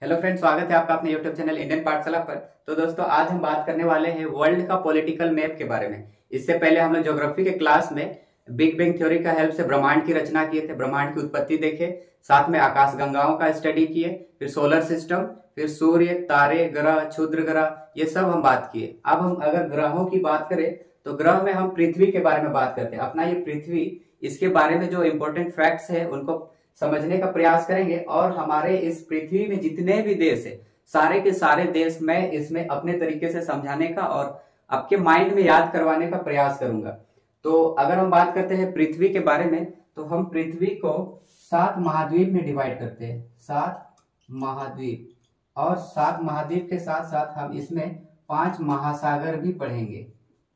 Hello friends, स्वागत है आपका अपने यूट्यूब चैनल इंडियन पाठशाला पर। तो दोस्तों, आज हम बात करने वाले हैं वर्ल्ड का पॉलिटिकल मैप के बारे में। इससे पहले हम लोग ज्योग्राफी के क्लास में बिग बैंग थ्योरी का हेल्प से ब्रह्मांड की रचना किए थे, ब्रह्मांड की उत्पत्ति देखे, साथ में आकाश गंगाओं का स्टडी किए, फिर सोलर सिस्टम, फिर सूर्य, तारे, ग्रह, क्षुद्र ग्रह, ये सब हम बात किए। अब हम अगर ग्रहों की बात करें तो ग्रह में हम पृथ्वी के बारे में बात करते हैं। अपना ये पृथ्वी, इसके बारे में जो इंपॉर्टेंट फैक्ट्स है उनको समझने का प्रयास करेंगे। और हमारे इस पृथ्वी में जितने भी देश है, सारे के सारे देश मैं इसमें अपने तरीके से समझाने का और आपके माइंड में याद करवाने का प्रयास करूंगा। तो अगर हम बात करते हैं पृथ्वी के बारे में, तो हम पृथ्वी को 7 महाद्वीप में डिवाइड करते हैं, 7 महाद्वीप। और 7 महाद्वीप के साथ साथ हम इसमें 5 महासागर भी पढ़ेंगे,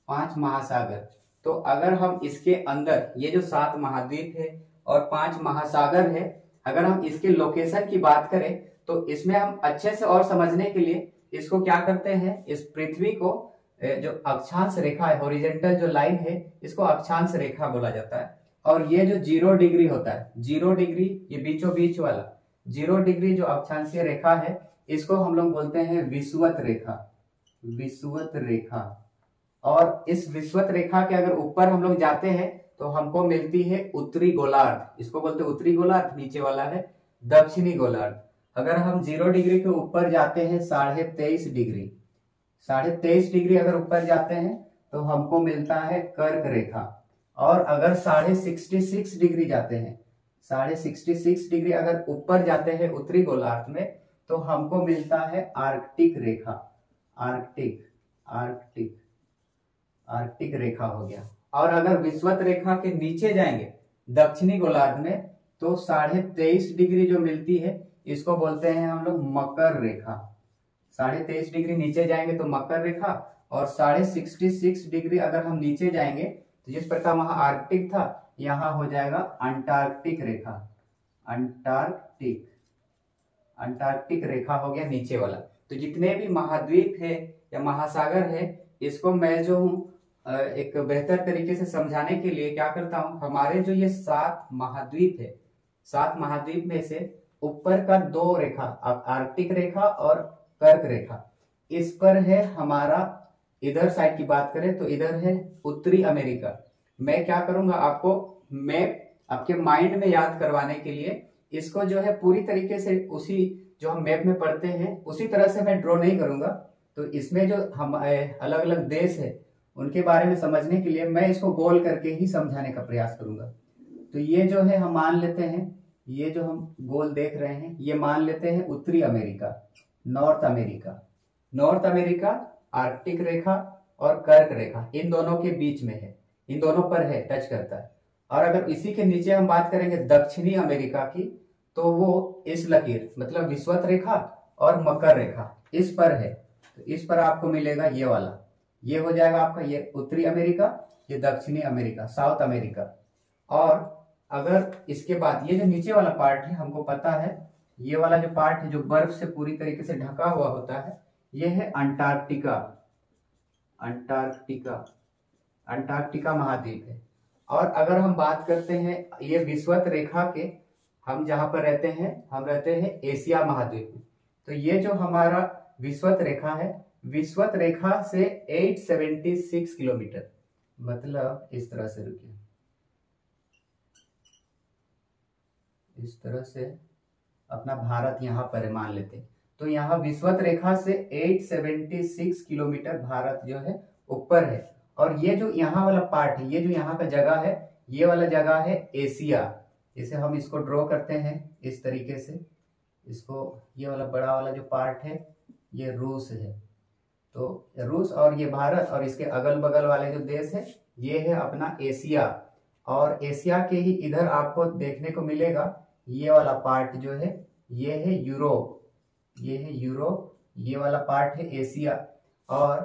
5 महासागर। तो अगर हम इसके अंदर ये जो 7 महाद्वीप है और 5 महासागर है, अगर हम इसके लोकेशन की बात करें तो इसमें हम अच्छे से और समझने के लिए इसको क्या करते हैं, इस पृथ्वी को जो अक्षांश रेखा है, हॉरिजॉन्टल जो लाइन है, इसको अक्षांश रेखा बोला जाता है। और ये जो 0 डिग्री होता है, 0 डिग्री, ये बीचों बीच वाला 0 डिग्री जो अक्षांशीय रेखा है, इसको हम लोग बोलते हैं विषुवत रेखा, विषुवत रेखा। और इस विषुवत रेखा के अगर ऊपर हम लोग जाते हैं तो हमको मिलती है उत्तरी गोलार्ध, इसको बोलते हैं उत्तरी गोलार्ध। नीचे वाला है दक्षिणी गोलार्ध। अगर हम 0 डिग्री के ऊपर जाते हैं 23.5 डिग्री, 23.5 डिग्री अगर ऊपर जाते हैं तो हमको मिलता है कर्क रेखा। और अगर 66.5 डिग्री जाते हैं, 66.5 डिग्री अगर ऊपर जाते हैं उत्तरी गोलार्ध में, तो हमको मिलता है आर्कटिक रेखा, आर्कटिक, आर्कटिक, आर्कटिक रेखा हो गया। और अगर विषुवत रेखा के नीचे जाएंगे दक्षिणी गोलार्ध में, तो 23.5 डिग्री जो मिलती है, इसको बोलते हैं हम लोग मकर रेखा। 23.5 डिग्री नीचे जाएंगे तो मकर रेखा। और 66.5 डिग्री अगर हम नीचे जाएंगे तो जिस प्रकार वहां आर्कटिक था, यहां हो जाएगा अंटार्कटिक रेखा, अंटार्कटिक, अंटार्कटिक रेखा हो गया नीचे वाला। तो जितने भी महाद्वीप है या महासागर है, इसको मैं जो हूँ एक बेहतर तरीके से समझाने के लिए क्या करता हूं, हमारे जो ये 7 महाद्वीप है, 7 महाद्वीप में से ऊपर का 2 रेखा, आर्कटिक रेखा और कर्क रेखा, इस पर है हमारा, इधर साइड की बात करें तो इधर है उत्तरी अमेरिका। मैं क्या करूंगा, आपको मैप आपके माइंड में याद करवाने के लिए इसको जो है पूरी तरीके से उसी जो हम मैप में पढ़ते हैं उसी तरह से मैं ड्रॉ नहीं करूंगा। तो इसमें जो हम अलग अलग देश है उनके बारे में समझने के लिए मैं इसको गोल करके ही समझाने का प्रयास करूंगा। तो ये जो है हम मान लेते हैं, ये जो हम गोल देख रहे हैं, ये मान लेते हैं उत्तरी America, North America. North America Arctic रेखा और कर्क रेखा इन दोनों के बीच में है, इन दोनों पर है, टच करता है। और अगर इसी के नीचे हम बात करेंगे दक्षिणी अमेरिका की, तो वो इस लकीर मतलब विषुवत रेखा और मकर रेखा इस पर है। तो इस पर आपको मिलेगा ये वाला, ये हो जाएगा आपका ये उत्तरी अमेरिका, ये दक्षिणी अमेरिका, साउथ अमेरिका। और अगर इसके बाद ये जो नीचे वाला पार्ट है, हमको पता है ये वाला जो पार्ट है जो बर्फ से पूरी तरीके से ढका हुआ होता है, ये है अंटार्कटिका, अंटार्कटिका, अंटार्कटिका महाद्वीप है। और अगर हम बात करते हैं ये विषुवत रेखा के, हम जहां पर रहते हैं, हम रहते हैं एशिया महाद्वीप में। तो ये जो हमारा विषुवत रेखा है, विषुवत रेखा से 876 किलोमीटर, मतलब इस तरह से, रुकिए, इस तरह से अपना भारत यहां पर मान लेते हैं। तो यहाँ विषुवत रेखा से 876 किलोमीटर भारत जो है ऊपर है। और ये जो यहाँ वाला पार्ट है, ये जो यहाँ का जगह है, ये वाला जगह है एशिया। जैसे हम इसको ड्रॉ करते हैं इस तरीके से, इसको, ये वाला बड़ा वाला जो पार्ट है ये रूस है। तो रूस और ये भारत और इसके अगल बगल वाले जो देश है, ये है अपना एशिया। और एशिया के ही इधर आपको देखने को मिलेगा ये वाला पार्ट जो है, ये है यूरोप, ये है यूरोप, ये वाला पार्ट है एशिया। और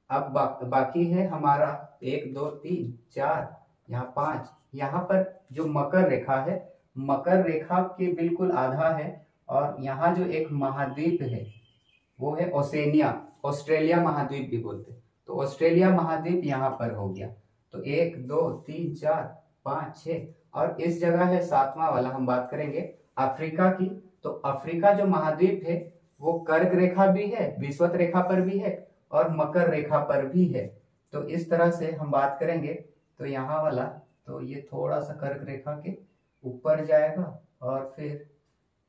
अब बाकी है हमारा 1 2 3 4, यहाँ 5, यहाँ पर जो मकर रेखा है, मकर रेखा के बिल्कुल आधा है। और यहाँ जो एक महाद्वीप है वो है ओसेनिया, ऑस्ट्रेलिया महाद्वीप भी बोलते हैं। तो ऑस्ट्रेलिया महाद्वीप यहाँ पर हो गया। तो 1 2 3 4 5 6, और इस जगह है 7वां वाला, हम बात करेंगे अफ्रीका की। तो अफ्रीका जो महाद्वीप है वो कर्क रेखा भी है, विषुवत रेखा पर भी है और मकर रेखा पर भी है। तो इस तरह से हम बात करेंगे तो यहाँ वाला, तो ये थोड़ा सा कर्क रेखा के ऊपर जाएगा और फिर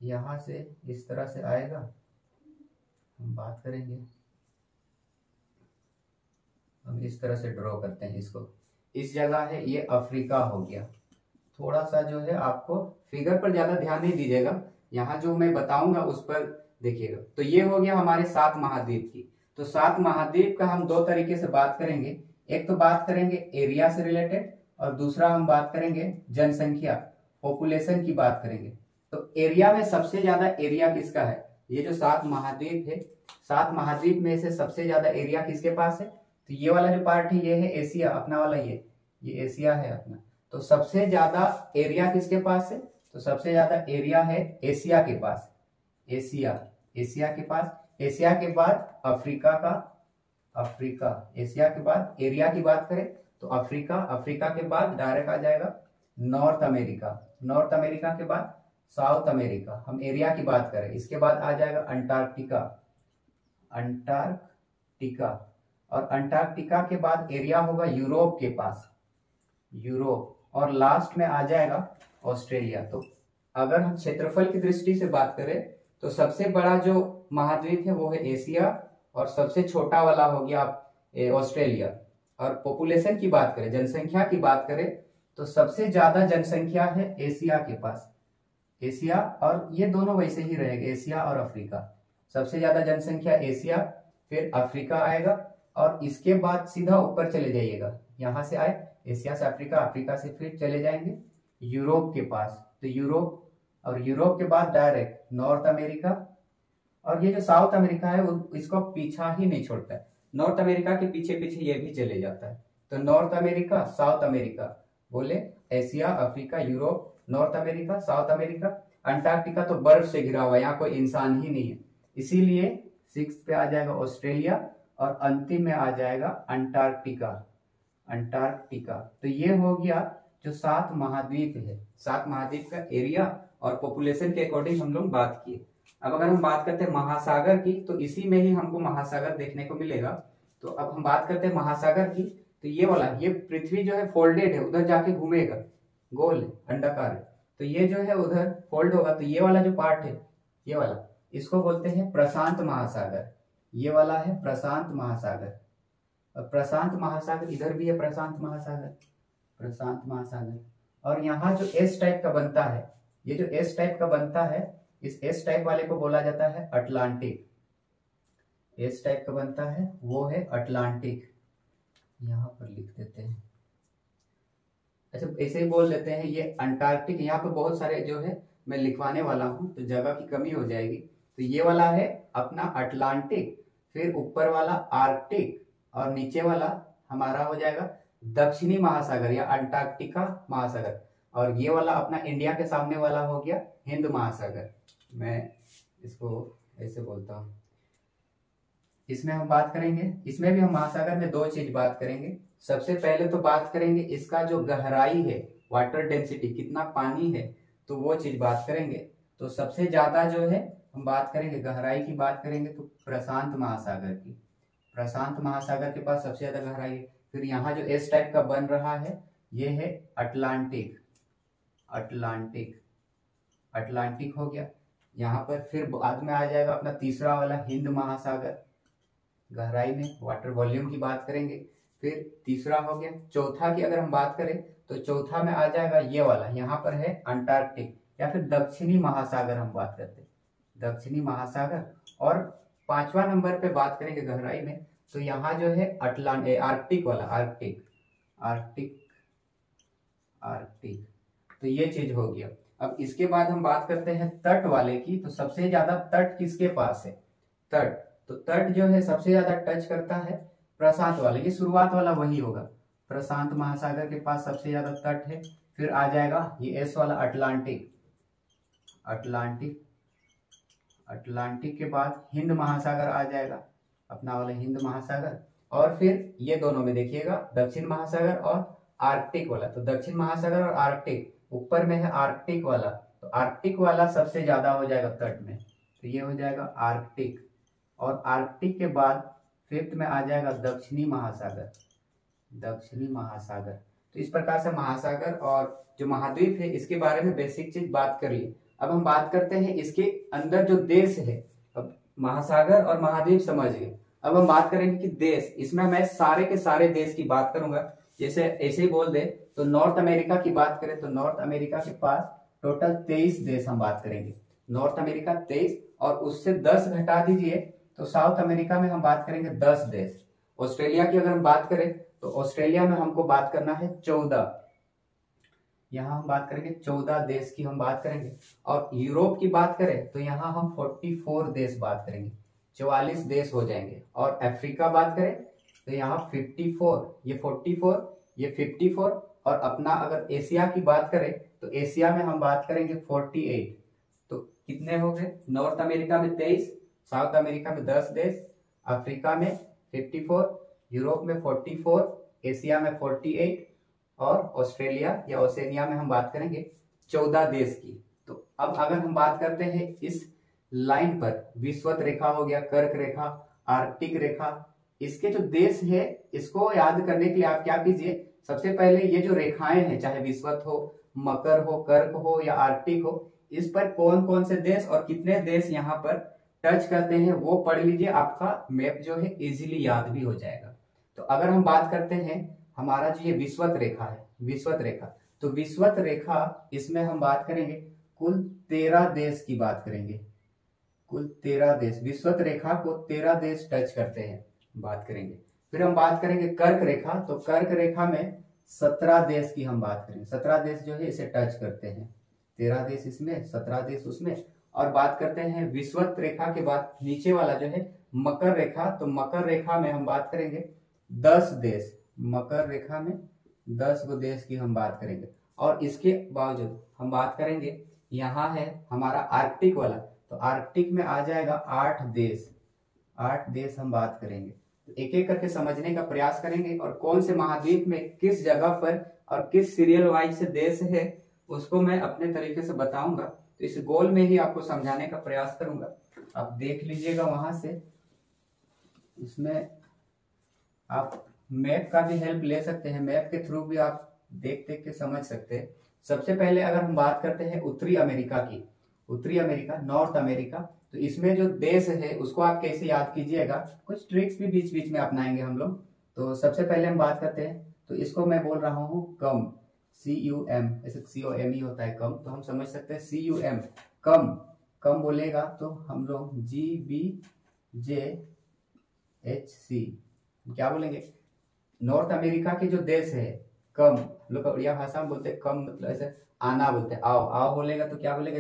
यहाँ से इस तरह से आएगा। हम बात करेंगे, हम इस तरह से ड्रॉ करते हैं इसको। इस जगह है ये अफ्रीका हो गया। थोड़ा सा जो है आपको फिगर पर ज्यादा ध्यान नहीं दीजिएगा, यहाँ जो मैं बताऊंगा उस पर देखिएगा। तो ये हो गया हमारे 7 महाद्वीप की। तो 7 महाद्वीप का हम 2 तरीके से बात करेंगे। एक तो बात करेंगे एरिया से रिलेटेड और दूसरा हम बात करेंगे जनसंख्या, पॉपुलेशन की बात करेंगे। तो एरिया में सबसे ज्यादा एरिया किसका है? ये जो 7 महाद्वीप है, 7 महाद्वीप में से सबसे ज्यादा एरिया किसके पास है? तो ये वाला जो पार्ट है ये है एशिया, अपना वाला ये एशिया है अपना। तो सबसे ज्यादा एरिया किसके पास है? तो सबसे ज्यादा एरिया है एशिया के पास। एशिया के पास। एशिया के बाद अफ्रीका का, अफ्रीका। एशिया के बाद एरिया की बात करें तो अफ्रीका। अफ्रीका के बाद डायरेक्ट आ जाएगा नॉर्थ अमेरिका। नॉर्थ अमेरिका के बाद साउथ अमेरिका, हम एरिया की बात करें। इसके बाद आ जाएगा अंटार्कटिका, अंटार्कटिका। और अंटार्कटिका के बाद एरिया होगा यूरोप के पास, यूरोप। और लास्ट में आ जाएगा ऑस्ट्रेलिया। तो अगर हम क्षेत्रफल की दृष्टि से बात करें तो सबसे बड़ा जो महाद्वीप है वो है एशिया और सबसे छोटा वाला हो गया ऑस्ट्रेलिया। और पॉपुलेशन की बात करें, जनसंख्या की बात करें तो सबसे ज्यादा जनसंख्या है एशिया के पास, एशिया। और ये दोनों वैसे ही रहेगा, एशिया और अफ्रीका। सबसे ज्यादा जनसंख्या एशिया, फिर अफ्रीका आएगा और इसके बाद सीधा ऊपर चले जाइएगा। यहां से आए एशिया से अफ्रीका, अफ्रीका से फिर चले जाएंगे यूरोप के पास। तो यूरोप, और यूरोप के बाद डायरेक्ट नॉर्थ अमेरिका। और ये जो साउथ अमेरिका है वो इसको पीछा ही नहीं छोड़ता है, नॉर्थ अमेरिका के पीछे पीछे ये भी चले जाता है। तो नॉर्थ अमेरिका, साउथ अमेरिका, बोले Asia, Africa, Europe, north America, south America. Antarctica तो बर्फ से घिरा हुआ है, यहाँ कोई इंसान ही नहीं है, इसीलिए 6 पे आ जाएगा ऑस्ट्रेलिया और अंतिम में आ जाएगा अंटार्कटिका, अंटार्कटिका। तो ये हो गया जो 7 महाद्वीप है। 7 महाद्वीप का एरिया और पॉपुलेशन के अकॉर्डिंग हम लोग बात किए। अब अगर हम बात करते हैं महासागर की तो इसी में ही हमको महासागर देखने को मिलेगा। तो अब हम बात करते हैं महासागर की। तो ये वाला, ये पृथ्वी जो है फोल्डेड है, उधर जाके घूमेगा, गोल है, अंडाकार है। तो ये जो है उधर फोल्ड होगा। तो ये वाला जो पार्ट है, ये वाला, इसको बोलते हैं प्रशांत महासागर। ये वाला है प्रशांत महासागर। और प्रशांत महासागर इधर भी है, प्रशांत महासागर, प्रशांत महासागर। और यहाँ जो एस टाइप का बनता है, ये जो एस टाइप का बनता है, इस एस टाइप वाले को बोला जाता है अटलांटिक। एस टाइप का बनता है वो है अटलांटिक। यहाँ पर लिख देते हैं, अच्छा ऐसे ही बोल देते हैं ये अंटार्कटिक। यहाँ पे बहुत सारे जो है मैं लिखवाने वाला हूँ तो जगह की कमी हो जाएगी। तो ये वाला है अपना अटलांटिक, फिर ऊपर वाला आर्कटिक और नीचे वाला हमारा हो जाएगा दक्षिणी महासागर या अंटार्कटिका महासागर। और ये वाला अपना इंडिया के सामने वाला हो गया हिंद महासागर। मैं इसको ऐसे बोलता हूँ। इसमें हम बात करेंगे, इसमें भी हम महासागर में 2 चीज बात करेंगे। सबसे पहले तो बात करेंगे इसका जो गहराई है, वाटर डेंसिटी, कितना पानी है, तो वो चीज बात करेंगे। तो सबसे ज्यादा जो है हम बात करेंगे, गहराई की बात करेंगे तो प्रशांत महासागर की। प्रशांत महासागर के पास सबसे ज्यादा गहराई है। फिर यहाँ जो एस टाइप का बन रहा है ये है अटलांटिक, अटलांटिक, अटलांटिक हो गया। यहाँ पर फिर बाद में आ जाएगा अपना तीसरा वाला हिंद महासागर, गहराई में वाटर वॉल्यूम की बात करेंगे। फिर तीसरा हो गया। चौथा की अगर हम बात करें तो चौथा में आ जाएगा ये वाला, यहाँ पर है अंटार्कटिक या फिर दक्षिणी महासागर हम बात करते हैं, दक्षिणी महासागर। और 5वां नंबर पे बात करेंगे गहराई में तो यहाँ जो है आर्कटिक वाला, आर्कटिक, आर्कटिक, आर्कटिक। तो ये चीज हो गया। अब इसके बाद हम बात करते हैं तट वाले की। तो सबसे ज्यादा तट किसके पास है? तट। तो तट जो है सबसे ज्यादा टच करता है प्रशांत वाला, ये शुरुआत वाला वही होगा। प्रशांत महासागर के पास सबसे ज्यादा तट है। फिर आ जाएगा ये एस वाला अटलांटिक, अटलांटिक, अटलांटिक के बाद हिंद महासागर आ जाएगा, अपना वाला हिंद महासागर। और फिर ये दोनों में देखिएगा दक्षिण महासागर और आर्कटिक वाला। तो दक्षिण महासागर और आर्कटिक, ऊपर में है आर्कटिक वाला। तो तो आर्कटिक वाला सबसे ज्यादा हो जाएगा तट में, तो ये हो जाएगा आर्कटिक। और आर्कटिक के बाद फिफ्थ में आ जाएगा दक्षिणी महासागर, दक्षिणी महासागर। तो इस प्रकार से महासागर और जो महाद्वीप है इसके बारे में बेसिक चीज बात कर ली। अब हम बात करते हैं इसके अंदर जो देश है। अब महासागर और महाद्वीप समझ गए, अब हम बात करेंगे कि देश। इसमें मैं सारे के सारे देश की बात करूंगा। जैसे ऐसे ही बोल दे तो नॉर्थ अमेरिका की बात करें तो नॉर्थ अमेरिका के पास टोटल 23 देश हम बात करेंगे। नॉर्थ अमेरिका 23 और उससे 10 घटा दीजिए तो साउथ अमेरिका में हम बात करेंगे 10 देश। ऑस्ट्रेलिया की अगर हम बात करें तो ऑस्ट्रेलिया में हमको बात करना है 14, यहाँ हम बात करेंगे 14 देश की हम बात करेंगे। और यूरोप की बात करें तो यहाँ हम 44 देश बात करेंगे, 44 देश हो जाएंगे। और अफ्रीका बात करें तो यहाँ 54, ये 44, ये 54। और अपना अगर एशिया की बात करें तो एशिया में हम बात करेंगे 48। तो कितने हो गए? नॉर्थ अमेरिका में 23, साउथ अमेरिका में 10 देश, अफ्रीका में 54, यूरोप में 44, एशिया में 48 और ऑस्ट्रेलिया या ओसेनिया में हम बात करेंगे 14 देश की। तो अब अगर हम बात करते हैं इस लाइन पर, विषुवत रेखा हो गया, कर्क रेखा, आर्कटिक रेखा, इसके जो देश है इसको याद करने के लिए आप क्या कीजिए, सबसे पहले ये जो रेखाएं हैं, चाहे विषुवत हो, मकर हो, कर्क हो या आर्कटिक हो, इस पर कौन कौन से देश और कितने देश यहाँ पर टच करते हैं वो पढ़ लीजिए। आपका मैप जो है इजीली याद भी हो जाएगा। तो अगर हम बात करते हैं हमारा जो ये विषुवत रेखा है, विषुवत रेखा, तो विषुवत रेखा इसमें हम बात करेंगे कुल 13 देश की बात करेंगे, कुल 13 देश। विषुवत रेखा को 13 देश टच करते हैं, बात करेंगे। फिर हम बात करेंगे कर्क रेखा, तो कर्क रेखा में 17 देश की हम बात करेंगे। 17 देश जो है इसे टच करते हैं, 13 देश इसमें, 17 देश उसमें। और बात करते हैं विषुवत रेखा के बाद नीचे वाला जो है मकर रेखा, तो मकर रेखा में हम बात करेंगे 10 देश, मकर रेखा में 10 गो देश की हम बात करेंगे। और इसके बावजूद हम बात करेंगे यहाँ है हमारा आर्कटिक वाला, तो आर्कटिक में आ जाएगा 8 देश, 8 देश हम बात करेंगे। तो एक एक करके समझने का प्रयास करेंगे और कौन से महाद्वीप में किस जगह पर और किस सीरियल वाइज से देश है उसको मैं अपने तरीके से बताऊंगा। तो इस गोल में ही आपको समझाने का प्रयास करूंगा, आप देख लीजिएगा वहां से। इसमें आप मैप का भी हेल्प ले सकते हैं, मैप के थ्रू भी आप देख देख के समझ सकते हैं। सबसे पहले अगर हम बात करते हैं उत्तरी अमेरिका की, उत्तरी अमेरिका, नॉर्थ अमेरिका, तो इसमें जो देश है उसको आप कैसे याद कीजिएगा, कुछ ट्रिक्स भी बीच बीच में अपनाएंगे हम लोग। तो सबसे पहले हम बात करते हैं, तो इसको मैं बोल रहा हूँ कम, CUM, ऐसे COME होता है कम, तो हम समझ सकते हैं CUM, कम। कम बोलेगा तो हम लोग GBJHC क्या बोलेंगे? नॉर्थ अमेरिका के जो देश है कम, लोग उड़िया भाषा में बोलते हैं कम, मतलब ऐसे आना बोलते हैं, आओ आओ बोलेगा तो क्या बोलेगा?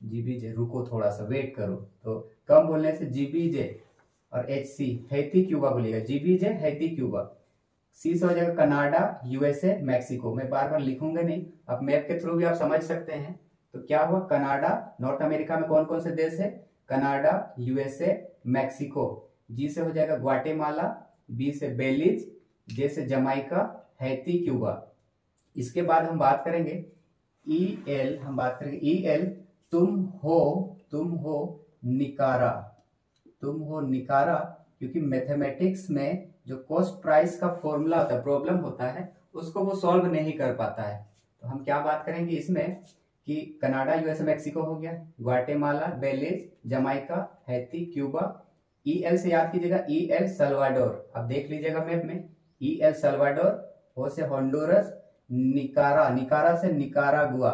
GBJ, रुको थोड़ा सा वेट करो। तो कम बोलने से GBJ और HC, हैती क्यूबा बोलेगा, GBJ हैती क्यूबा। C से हो जाएगा कनाडा, USA, मैक्सिको। मैं बार बार लिखूंगा नहीं, आप मैप के थ्रू भी आप समझ सकते हैं। तो क्या हुआ? कनाडा, नॉर्थ अमेरिका में कौन कौन से देश है? Canada, USA, Mexico. G से हो जाएगा ग्वाटेमाला, B से बेलीज, J से जमाइका, हैती क्यूबा। इसके बाद हम बात करेंगे EL, हम बात करेंगे EL, तुम हो निकारा, तुम हो निकारा, क्योंकि मैथमेटिक्स में जो कॉस्ट प्राइस का फॉर्मूला होता है, प्रॉब्लम होता है, उसको वो सॉल्व नहीं कर पाता है। तो हम क्या बात करेंगे इसमें कि कनाडा, USA, मैक्सिको हो गया, Guatemala, Belize, Jamaica, Haiti, Cuba. EL से याद कीजिएगा EL सल्वाडोर, आप देख लीजिएगा मैप में, EL सल्वाडोर, O से होंडुरस, निकारा, निकारा से निकारागुआ,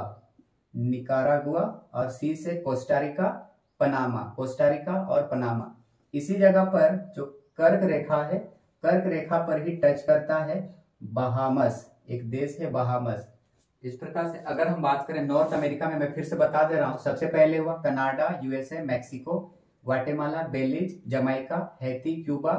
निकारागुआ, और C से कोस्टारिका, पनामा, कोस्टारिका और पनामा। इसी जगह पर जो कर्क रेखा है, कर्क रेखा पर ही टच करता है बहामस, एक देश है बहामस। इस प्रकार से अगर हम बात करें नॉर्थ अमेरिका में, मैं फिर से बता दे रहा हूं, सबसे पहले हुआ Canada, USA, Mexico, Guatemala, Belize, Jamaica, Haiti, Cuba,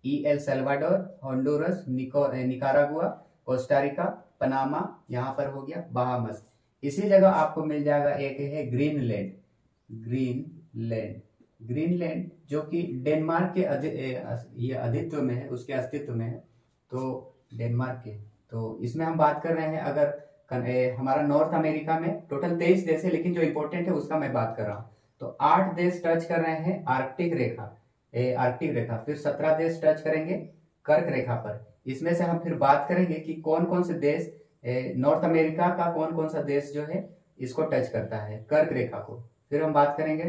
EL Salvador, Honduras, Nicaragua, Costa Rica, Panama, यहाँ पर हो गया बहामस। इसी जगह आपको मिल जाएगा एक है ग्रीनलैंड, ग्रीनलैंड, ग्रीनलैंड जो कि डेनमार्क के अधित्व में है, उसके अस्तित्व में है, तो डेनमार्क के। तो इसमें हम बात कर रहे हैं अगर हमारा नॉर्थ अमेरिका में टोटल 23 देश है, लेकिन जो इंपॉर्टेंट है उसका मैं बात कर रहा हूँ। तो 8 देश टच कर रहे हैं आर्कटिक रेखा, आर्कटिक रेखा। फिर 17 देश टच करेंगे कर्क रेखा पर। इसमें से हम फिर बात करेंगे कि कौन कौन से देश, नॉर्थ अमेरिका का कौन कौन सा देश जो है इसको टच करता है, कर्क रेखा को। फिर हम बात करेंगे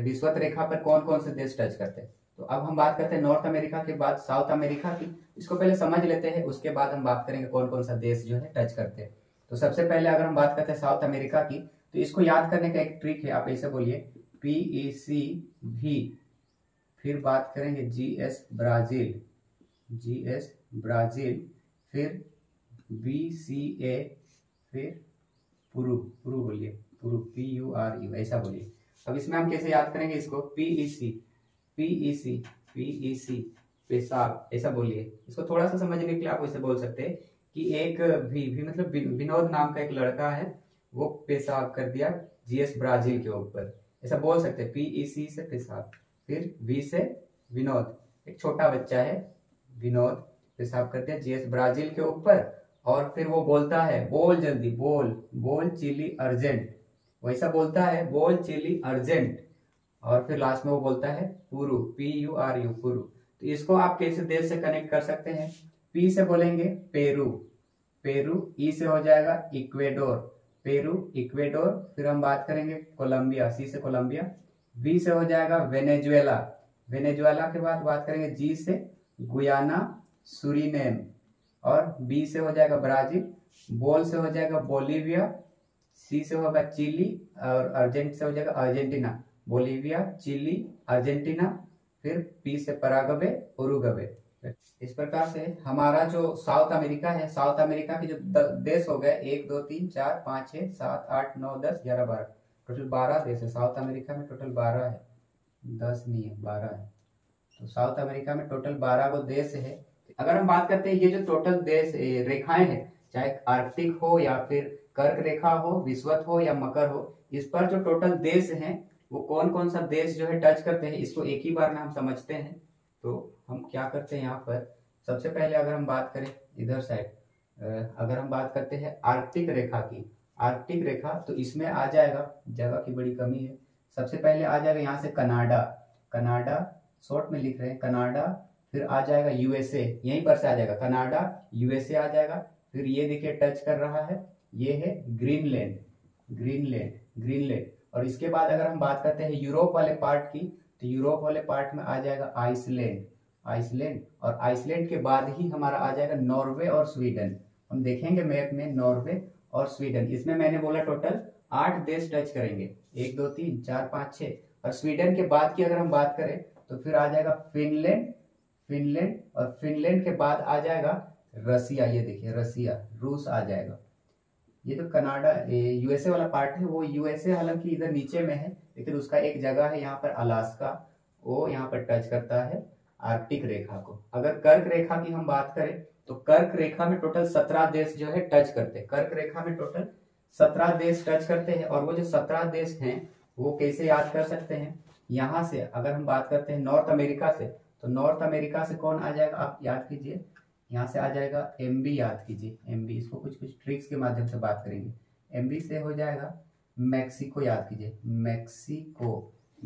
विषुवत रेखा पर कौन कौन से देश टच करते हैं। तो अब हम बात करते हैं नॉर्थ अमेरिका के बाद साउथ अमेरिका की। इसको पहले समझ लेते हैं, उसके बाद हम बात करेंगे कौन कौन सा देश जो है टच करते हैं। तो सबसे पहले अगर हम बात करते हैं साउथ अमेरिका की, तो इसको याद करने का एक ट्रिक है, आप ऐसे बोलिए PECV। फिर बात करेंगे GS ब्राजील, GS ब्राजील। फिर BCA, फिर पुरु, पुरु बोलिए, पुरु, PURU ऐसा बोलिए। अब इसमें हम कैसे याद करेंगे इसको, PEC पेशाब ऐसा बोलिए। इसको थोड़ा सा समझने के लिए आप वैसे बोल सकते हैं कि एक भी मतलब विनोद नाम का एक लड़का है, वो पेशाब कर दिया GS ब्राजील के ऊपर, ऐसा बोल सकते हैं। PEC से पेशाब, फिर V से विनोद, एक छोटा बच्चा है विनोद, पेशाब करते हैं GS ब्राजील के ऊपर। और फिर वो बोलता है बोल जल्दी, बोल चिली अर्जेंट, वैसा बोलता है बोल चिली अर्जेंट। और फिर लास्ट में वो बोलता है पुरु, PURU पुरु। तो इसको आप कैसे देश से कनेक्ट कर सकते हैं, P से बोलेंगे पेरू, E से हो जाएगा इक्वेडोर, पेरू इक्वेडोर। फिर हम बात करेंगे कोलंबिया, C से कोलंबिया। V से हो जाएगा वेनेजुएला, के बाद बात करेंगे G से गुयाना सुरीनेम। और B से हो जाएगा ब्राजील, बोल से हो जाएगा बोलीविया, C से होगा चिली, और अर्जेंट से हो जाएगा अर्जेंटीना, बोलीविया, चिली, अर्जेंटीना। फिर P से पराग्वे, उरुग्वे। इस प्रकार से हमारा जो साउथ अमेरिका है, साउथ अमेरिका के जो देश हो गए 1 2 3 4 5 6 7 8 9 10 11 12, टोटल 12 देश है साउथ अमेरिका में, टोटल 12 है, 10 नहीं है 12 है। तो साउथ अमेरिका में टोटल 12 गो देश है। अगर हम बात करते हैं ये जो टोटल देश रेखाएं हैं, चाहे आर्कटिक हो या फिर कर्क रेखा हो, विषुवत हो या मकर हो, इस पर जो टोटल देश हैं वो कौन कौन सा देश जो है टच करते हैं, इसको एक ही बार में हम समझते हैं। तो हम क्या करते हैं यहाँ पर, सबसे पहले अगर हम बात करें इधर साइड, अगर हम बात करते हैं आर्कटिक रेखा की, आर्कटिक रेखा, तो इसमें आ जाएगा, जगह की बड़ी कमी है, सबसे पहले आ जाएगा यहाँ से कनाडा, शॉर्ट में लिख रहे हैं कनाडा। फिर आ जाएगा USA, यहीं पर से आ जाएगा कनाडा, USA आ जाएगा। फिर ये देखिए टच कर रहा है, ये है ग्रीनलैंड। और इसके बाद अगर हम बात करते हैं यूरोप वाले पार्ट की, तो यूरोप वाले पार्ट में आ जाएगा आइसलैंड। और आइसलैंड के बाद ही हमारा आ जाएगा नॉर्वे और स्वीडन। हम देखेंगे मैप में नॉर्वे और स्वीडन, इसमें मैंने बोला टोटल 8 देश टच करेंगे, 1 2 3 4 5 6। और स्वीडन के बाद की अगर हम बात करें तो फिर आ जाएगा फिनलैंड, और फिनलैंड के बाद आ जाएगा रसिया, ये देखिए रसिया, रूस आ जाएगा। ये जो कनाडा USA वाला पार्ट है, वो USA हालांकि इधर नीचे में है, लेकिन उसका एक जगह है यहाँ पर अलास्का, वो यहाँ पर टच करता है आर्कटिक रेखा को। अगर कर्क रेखा की हम बात करें तो कर्क रेखा में टोटल 17 देश जो है टच करते हैं, कर्क रेखा में टोटल 17 देश टच करते हैं। और वो जो 17 देश हैं वो कैसे याद कर सकते हैं, यहाँ से अगर हम बात करते हैं नॉर्थ अमेरिका से, तो नॉर्थ अमेरिका से कौन आ जाएगा आप याद कीजिए, यहाँ से आ जाएगा MB, याद कीजिए MB। इसको कुछ ट्रिक्स के माध्यम से बात करेंगे। MB से हो जाएगा मैक्सिको, याद कीजिए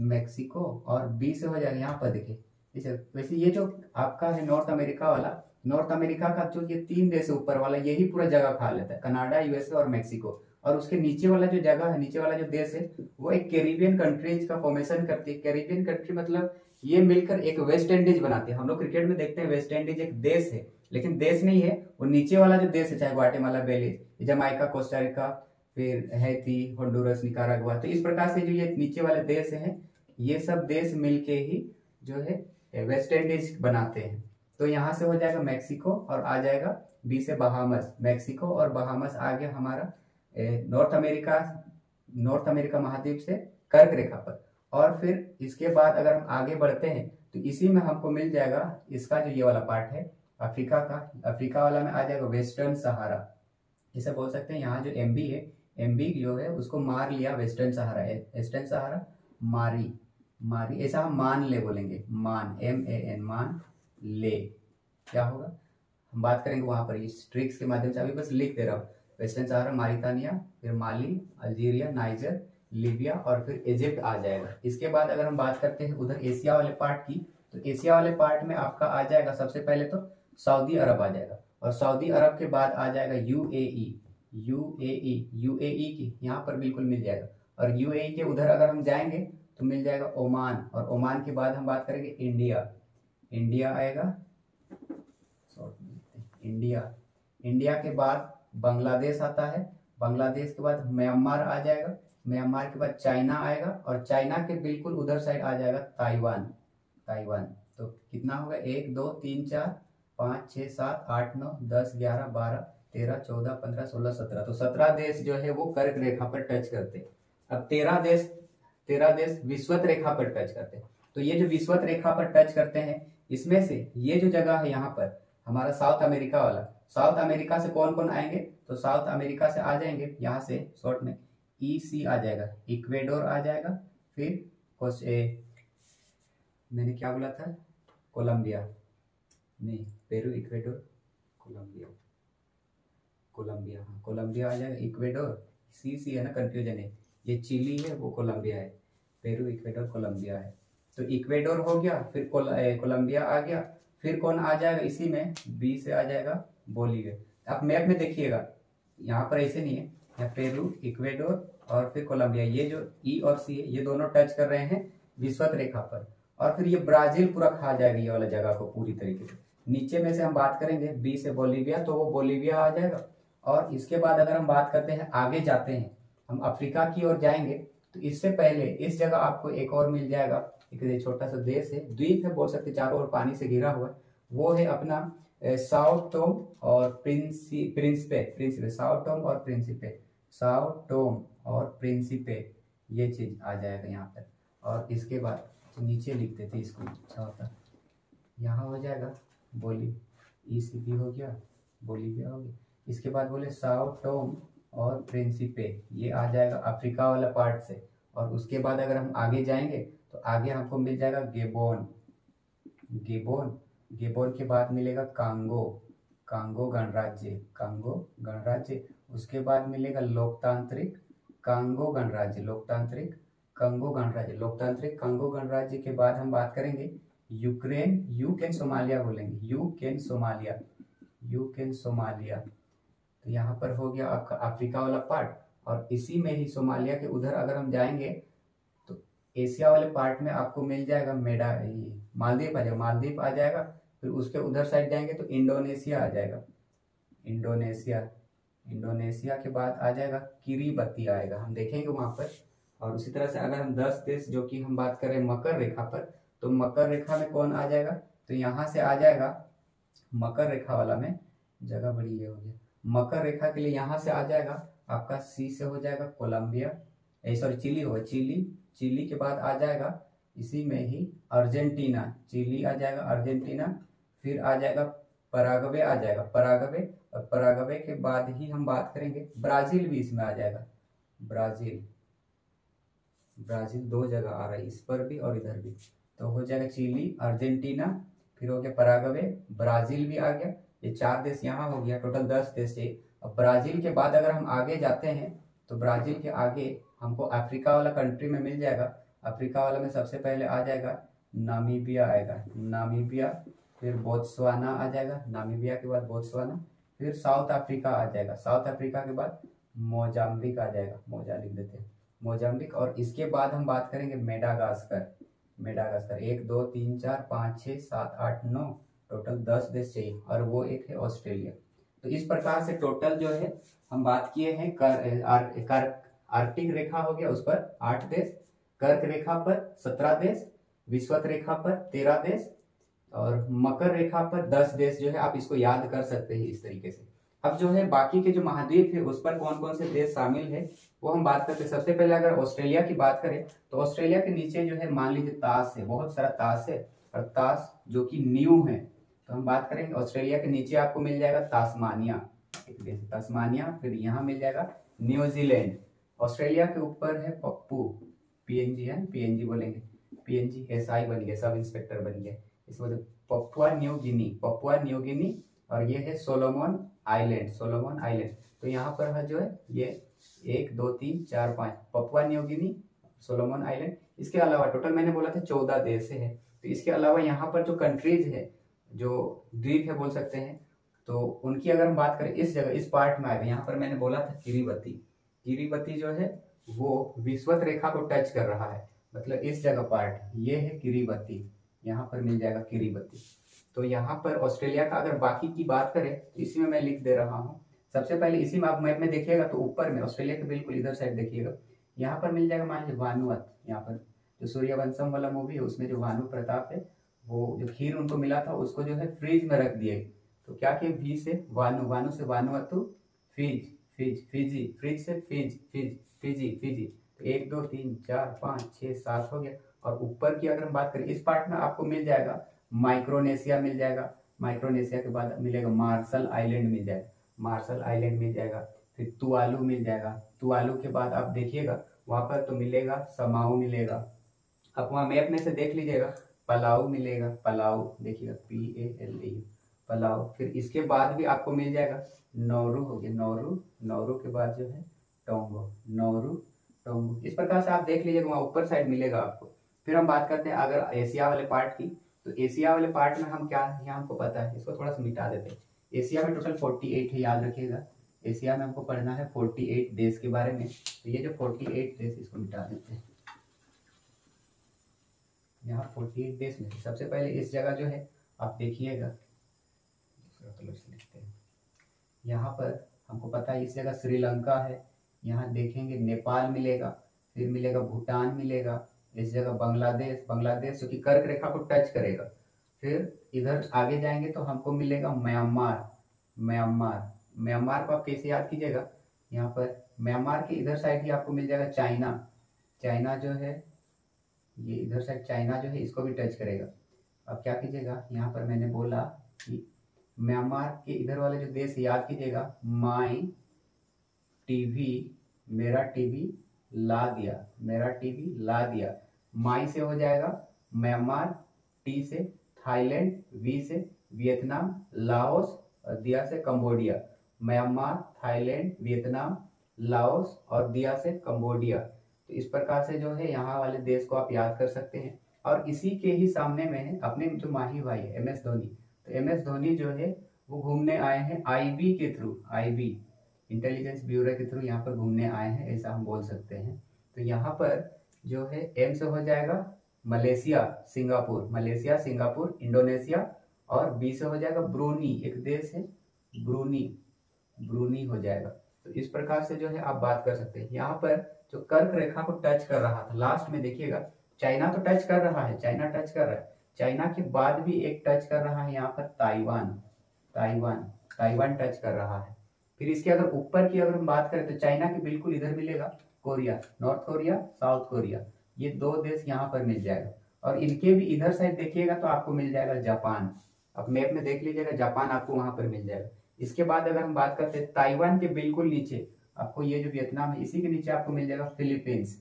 मैक्सिको। और B से हो जाएगा यहाँ पर देखिए, वैसे ये जो आपका है नॉर्थ अमेरिका वाला, नॉर्थ अमेरिका का जो ये 3 देश है ऊपर वाला, यही पूरा जगह खा लेता है, कनाडा, USA और मैक्सिको। और उसके नीचे वाला जो जगह है, नीचे वाला जो देश है, वो एक कैरिबियन कंट्रीज का फॉर्मेशन करती है। कैरिबियन कंट्री मतलब ये मिलकर एक वेस्ट इंडीज बनाते हैं। हम लोग क्रिकेट में देखते हैं वेस्ट इंडीज एक देश है, लेकिन देश नहीं है, वो नीचे वाला जो देश है, चाहे ग्वाटेमाला, बेलीज, जमाइका, कोस्टारिका, फिर हैती, होंडुरस, निकारागुआ। तो इस प्रकार से जो ये नीचे वाले देश हैं, ये सब देश मिलके ही जो है वेस्ट इंडीज बनाते हैं। तो यहाँ से हो जाएगा मैक्सिको और आ जाएगा B से बहामस, मैक्सिको और बहामस आ गया हमारा नॉर्थ अमेरिका महाद्वीप से कर्क रेखा पर। और फिर इसके बाद अगर हम आगे बढ़ते हैं तो इसी में हमको मिल जाएगा इसका जो ये वाला पार्ट है अफ्रीका का, अफ्रीका वाला में आ जाएगा वेस्टर्न सहारा, इसे बोल सकते हैं। यहाँ जो MB है, MB जो है उसको मार लिया वेस्टर्न सहारा है, वेस्टर्न सहारा मारी, ऐसा हम मान ले बोलेंगे, MAN, मान ले, क्या होगा हम बात करेंगे वहां पर इस ट्रिक्स के माध्यम से, अभी बस लिख दे रहा हूँ। वेस्टर्न सहारा, मारितानिया, फिर माली, अल्जीरिया, नाइजर, लीबिया और फिर इजिप्ट आ जाएगा। इसके बाद अगर हम बात करते हैं उधर एशिया वाले पार्ट की, तो एशिया वाले पार्ट में आपका आ जाएगा सबसे पहले तो सऊदी अरब आ जाएगा, और सऊदी अरब के बाद आ जाएगा यूएई। यूएई की यहाँ पर बिल्कुल मिल जाएगा, और यूएई के उधर अगर हम जाएंगे तो मिल जाएगा ओमान, और ओमान के बाद हम बात करेंगे इंडिया आएगा, इंडिया के बाद बांग्लादेश आता है, बांग्लादेश के बाद म्यांमार आ जाएगा, म्यांमार के बाद चाइना आएगा, और चाइना के बिल्कुल उधर साइड आ जाएगा ताइवान। तो कितना होगा 1 2 3 4 5 6 7 8 9 10 11 12 13 14 15 16 17, तो 17 देश जो है वो कर्क रेखा पर टच करते हैं। अब 13 देश विषुवत रेखा पर टच करते हैं। तो ये जो विषुवत रेखा पर टच करते हैं, इसमें से ये जो जगह है यहाँ पर हमारा साउथ अमेरिका वाला, साउथ अमेरिका से कौन कौन आएंगे, तो साउथ अमेरिका से आ जाएंगे यहाँ से शॉर्ट में EC आ जाएगा, इक्वेडोर आ जाएगा, फिर कुछ मैंने क्या बोला था, कोलंबिया नहीं, पेरू, इक्वेडोर, कोलंबिया हाँ, कोलंबिया आ जाएगा, इक्वेडोर सी है ना, कंफ्यूजन है, ये चिली है वो कोलंबिया है, पेरू, इक्वेडोर, कोलंबिया है। तो इक्वेडोर हो गया, फिर कोलंबिया आ गया, फिर कौन आ जाएगा इसी में, बी से आ जाएगा बोलीविया। आप मैप में देखिएगा यहाँ पर ऐसे नहीं है, यहाँ पेरू, इक्वेडोर और फिर कोलंबिया, ये जो ई और सी है ये दोनों टच कर रहे हैं विषुवत रेखा पर, और फिर ये ब्राजील पूरा खा जाएगा ये वाला जगह को पूरी तरीके से। नीचे में से हम बात करेंगे बी से बोलीविया, तो वो बोलीविया आ जाएगा, और इसके बाद अगर हम बात करते हैं आगे जाते हैं हम अफ्रीका की ओर जाएंगे, तो इससे पहले इस जगह आपको एक और मिल जाएगा, एक छोटा सा देश है, द्वीप है बोल सकते, चारों ओर पानी से घिरा हुआ है, वो है अपना साओ टोम और प्रिंसिपे, साओ टोम और प्रिंसिपे, ये चीज आ जाएगा यहाँ पर। और इसके बाद तो नीचे लिख देते इसको, अच्छा होता, यहाँ हो जाएगा ECP हो गया, बोलीविया हो गया। इसके बाद बोले साओ टोम और प्रिंसिपे, ये आ जाएगा अफ्रीका वाला पार्ट से। और उसके बाद अगर हम आगे जाएंगे तो आगे हमको मिल जाएगा गेबोन के बाद मिलेगा कांगो गणराज्य, उसके बाद मिलेगा लोकतांत्रिक कांगो गणराज्य के बाद हम बात करेंगे यूक्रेन, यूकेन सोमालिया बोलेंगे, यूकेन सोमालिया। तो यहाँ पर हो गया आपका अफ्रीका वाला पार्ट, और इसी में ही सोमालिया के उधर अगर हम जाएंगे तो एशिया वाले पार्ट में आपको मिल जाएगा मालदीव आ जाएगा, फिर उसके उधर साइड जाएंगे तो इंडोनेशिया आ जाएगा, इंडोनेशिया के बाद आ जाएगा किरीबती आएगा, हम देखेंगे वहां पर। और उसी तरह से अगर हम 10 देश जो कि हम बात करें मकर रेखा पर, तो मकर रेखा में कौन आ जाएगा, तो यहाँ से आ जाएगा मकर रेखा वाला में, जगह बड़ी ये हो गया, मकर रेखा के लिए यहाँ से आ जाएगा आपका सी से हो जाएगा कोलंबिया, चिली होगा, चिली के बाद आ जाएगा इसी में ही अर्जेंटीना, चिली आ जाएगा अर्जेंटीना, फिर आ जाएगा पराग्वे और पराग्वे के बाद ही हम बात करेंगे ब्राजील भी इसमें आ जाएगा, ब्राजील 2 जगह आ रहा है, इस पर भी और इधर भी, तो हो जाएगा चिली, अर्जेंटीना, फिर हो गया पराग्वे, ब्राजील भी आ गया, ये 4 देश यहाँ हो गया, टोटल 10 देश है। अब ब्राजील के बाद अगर हम आगे जाते हैं तो ब्राजील के आगे हमको अफ्रीका वाला कंट्री में मिल जाएगा, अफ्रीका वाला में सबसे पहले आ जाएगा नामीबिया आएगा, फिर बोत्सवाना आ जाएगा, नामीबिया के बाद बोत्सवाना, फिर साउथ अफ्रीका आ जाएगा, साउथ अफ्रीका के बाद मोजाम्बिक आ जाएगा, लिख देते हैं मोजाम्बिक, और इसके बाद हम बात करेंगे मेडागास्कर 1 2 3 4 5 6 7 8 9, टोटल 10 देश चाहिए, और वो एक है ऑस्ट्रेलिया। तो इस प्रकार से टोटल जो है हम बात किए हैं आर्कटिक रेखा हो गया उस पर 8 देश, कर्क रेखा पर 17 देश, विषुवत रेखा पर 13 देश, और मकर रेखा पर 10 देश जो है आप इसको याद कर सकते हैं इस तरीके से। अब जो है बाकी के जो महाद्वीप है उस पर कौन कौन से देश शामिल है वो हम बात करते हैं। सबसे पहले अगर ऑस्ट्रेलिया की बात करें तो ऑस्ट्रेलिया के नीचे जो है मान लीजिए ताश है, बहुत सारा ताश है, और ताश जो कि न्यू है, तो हम बात करेंगे ऑस्ट्रेलिया के नीचे आपको मिल जाएगा तास्मानिया, फिर यहाँ मिल जाएगा न्यूजीलैंड। ऑस्ट्रेलिया के ऊपर है पप्पू, PNG बोलेंगे, PNG SI बन गया, सब इंस्पेक्टर बन गया, इस वजह पपुआ न्यू गिनी, और ये है सोलोमन आइलैंड, सोलोमन आइलैंड। तो यहाँ पर है जो है ये 1 2 3 4 5 Papua New Guinea, Solomon island. इसके अलावा टोटल मैंने बोला था 14 देश है। तो इसके अलावा यहाँ पर जो कंट्रीज है, जो द्वीप है बोल सकते हैं, तो उनकी अगर हम बात करें इस जगह इस पार्ट में आएगा। यहाँ पर मैंने बोला था किरीबती, किरीबती जो है वो विषुवत रेखा को टच कर रहा है, मतलब इस जगह पार्ट ये है किरीबती, यहाँ पर मिल जाएगा किरीबती। तो यहाँ पर ऑस्ट्रेलिया का अगर बाकी की बात करें तो इसी में मैं लिख दे रहा हूँ। सबसे पहले इसी मैप में देखिएगा तो ऊपर में ऑस्ट्रेलिया के बिल्कुल इधर साइड देखिएगा, यहाँ पर मिल जाएगा मान लीजिए वानुअत। यहाँ पर जो सूर्यवंशम वाला मूवी है उसमें जो भानु प्रताप है, वो जो खीर उनको मिला था उसको जो है फ्रीज में रख दिए। तो क्या किए, वी से वानु, वानु से वानुअतु, फिज फिज फिजी, फ्रिज से फिज फिज फिजी फिजी। तो 1 2 3 4 5 6 7 हो गया। और ऊपर की अगर हम बात करें इस पार्ट में आपको मिल जाएगा माइक्रोनेशिया मिल जाएगा, माइक्रोनेशिया के बाद मिलेगा मार्शल आइलैंड मिल जाएगा, मार्शल आइलैंड मिल जाएगा, फिर तुवालू मिल जाएगा, तुवालू के बाद आप देखिएगा वहां पर तो मिलेगा समाऊ मिलेगा। आप वहाँ मैप में से देख लीजिएगा, पलाऊ मिलेगा, पलाऊ देखिएगा PALAU पलाऊ। फिर इसके बाद भी आपको मिल जाएगा नौरू हो गया, नौरू, नौरू के बाद जो है टोंगो, नौरू टोंगो। इस प्रकार से आप देख लीजिएगा वहाँ ऊपर साइड मिलेगा आपको। फिर हम बात करते हैं अगर एशिया वाले पार्ट की, तो एशिया वाले पार्ट में हम क्या, यहाँ हमको पता है, इसको थोड़ा सा मिटा देते हैं। एशिया में टोटल 48 है, याद रखिएगा। एशिया में हमको पढ़ना है 48 देश के बारे में। तो ये जो 48 देश, इसको मिटा देते हैं। यहाँ 48 देश में सबसे पहले इस जगह जो है आप देखिएगा, दूसरा कलर से लिखते हैं। यहाँ पर हमको पता है इस जगह श्रीलंका है, यहाँ देखेंगे नेपाल मिलेगा, फिर मिलेगा भूटान मिलेगा, इस जगह बांग्लादेश, बांग्लादेश जो कि कर्क रेखा को टच करेगा। फिर इधर आगे जाएंगे तो हमको मिलेगा म्यांमार, म्यांमार, म्यांमार को आप कैसे याद कीजिएगा, यहाँ पर म्यांमार के इधर साइड ही आपको मिल जाएगा चाइना, चाइना जो है ये इधर साइड चाइना जो है इसको भी टच करेगा। अब क्या कीजिएगा, यहाँ पर मैंने बोला कि म्यांमार के इधर वाले जो देश याद कीजिएगा, माई टीवी, मेरा टीवी ला दिया, मेरा टीवी ला दिया। माई से हो जाएगा म्यांमार, टी से थाईलैंड, वी से वियतनाम, लाओस और दिया से Cambodia. Myanmar, Thailand, Vietnam, Laos और दिया से कंबोडिया। तो इस प्रकार से जो है यहाँ वाले देश को आप याद कर सकते हैं। और इसी के ही सामने में है अपने जो माही भाई है MS धोनी। तो MS धोनी जो है वो घूमने आए हैं IB के थ्रू, IB इंटेलिजेंस ब्यूरो के थ्रू यहाँ पर घूमने आए हैं, ऐसा हम बोल सकते हैं। तो यहाँ पर जो है M से हो जाएगा Malaysia, Singapore, Malaysia, Singapore, Indonesia. और B से हो जाएगा ब्रूनी, एक देश है ब्रूनी, ब्रूनी हो जाएगा। तो इस प्रकार से जो है आप बात कर सकते हैं। यहाँ पर जो कर्क रेखा को टच कर रहा था लास्ट में देखिएगा, चाइना तो टच कर रहा है, चाइना टच कर रहा है, चाइना के बाद भी एक टच कर रहा है यहाँ पर ताइवान, ताइवान, ताइवान टच कर रहा है। फिर इसके अगर ऊपर की अगर हम बात करें तो चाइना के बिल्कुल इधर मिलेगा Korea, north Korea, south Korea, ये 2 देश यहाँ पर मिल जाएगा। और इनके भी इधर साइड देखिएगा तो आपको मिल जाएगा जापान, अब मैप में देख लीजिएगा जापान आपको वहां पर मिल जाएगा। इसके बाद अगर हम बात करते हैं ताइवान के बिल्कुल नीचे आपको ये जो वियतनाम है, इसी के नीचे आपको मिल जाएगा फिलीपींस,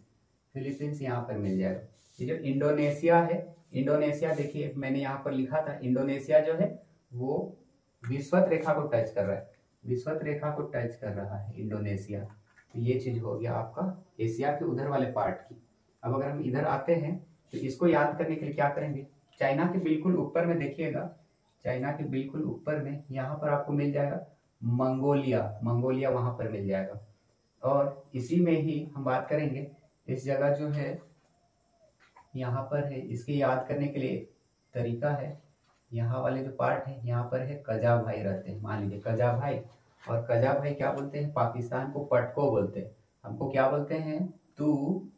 फिलीपींस यहाँ पर मिल जाएगा। ये जो इंडोनेशिया है, इंडोनेशिया देखिए मैंने यहाँ पर लिखा था, इंडोनेशिया जो है वो विषुवत रेखा को टच कर रहा है, विषुवत रेखा को टच कर रहा है इंडोनेशिया। तो ये चीज हो गया आपका एशिया के उधर वाले पार्ट की। अब अगर हम इधर आते हैं तो इसको याद करने के लिए क्या करेंगे, चाइना के बिल्कुल ऊपर में देखिएगा, चाइना के बिल्कुल ऊपर में यहाँ पर आपको मिल जाएगा मंगोलिया, मंगोलिया वहां पर मिल जाएगा। और इसी में ही हम बात करेंगे इस जगह जो है यहाँ पर है, इसके याद करने के लिए तरीका है, यहाँ वाले जो पार्ट है यहाँ पर है कजा भाई रहते हैं, मान लीजिए कजा भाई। और कजा भाई क्या बोलते हैं, पाकिस्तान को पटको बोलते हैं, हमको क्या बोलते हैं, तू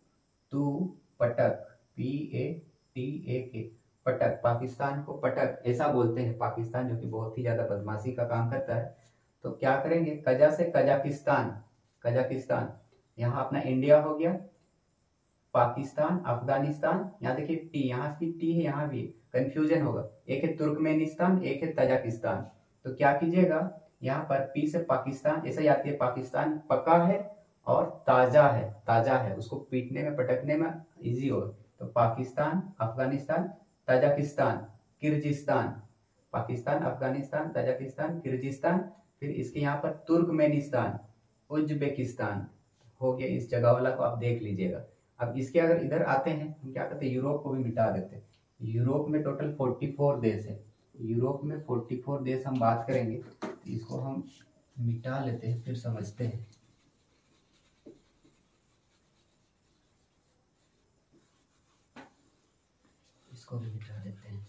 तू पटक, PATAK, पटक, पाकिस्तान को पटक ऐसा बोलते हैं, पाकिस्तान जो कि बहुत ही ज्यादा बदमाशी का काम करता है। तो क्या करेंगे, कजा से कजाकिस्तान, कजाकिस्तान, यहाँ अपना इंडिया हो गया, पाकिस्तान, अफगानिस्तान, यहाँ देखिए टी, यहाँ भी टी है, यहाँ भी कंफ्यूजन होगा, एक है तुर्कमेनिस्तान, एक है तजाकिस्तान। तो क्या कीजिएगा, यहाँ पर पी से पाकिस्तान ऐसा याद है, पाकिस्तान पका है और ताजा है, ताजा है, उसको पीटने में पटकने में इजी होगा। तो Pakistan, Afghanistan, Tajikistan, Kyrgyzstan, Pakistan, Afghanistan, Tajikistan, Kyrgyzstan, फिर इसके यहाँ पर तुर्कमेनिस्तान, उज्बेकिस्तान हो गया। इस जगह वाला को आप देख लीजिएगा। अब इसके अगर इधर आते हैं, हम क्या करते हैं, यूरोप को भी मिटा देते हैं। यूरोप में टोटल 44 देश है। यूरोप में 44 देश हम बात करेंगे, तो इसको हम मिटा लेते हैं, फिर समझते हैं। इसको भी मिटा देते हैं।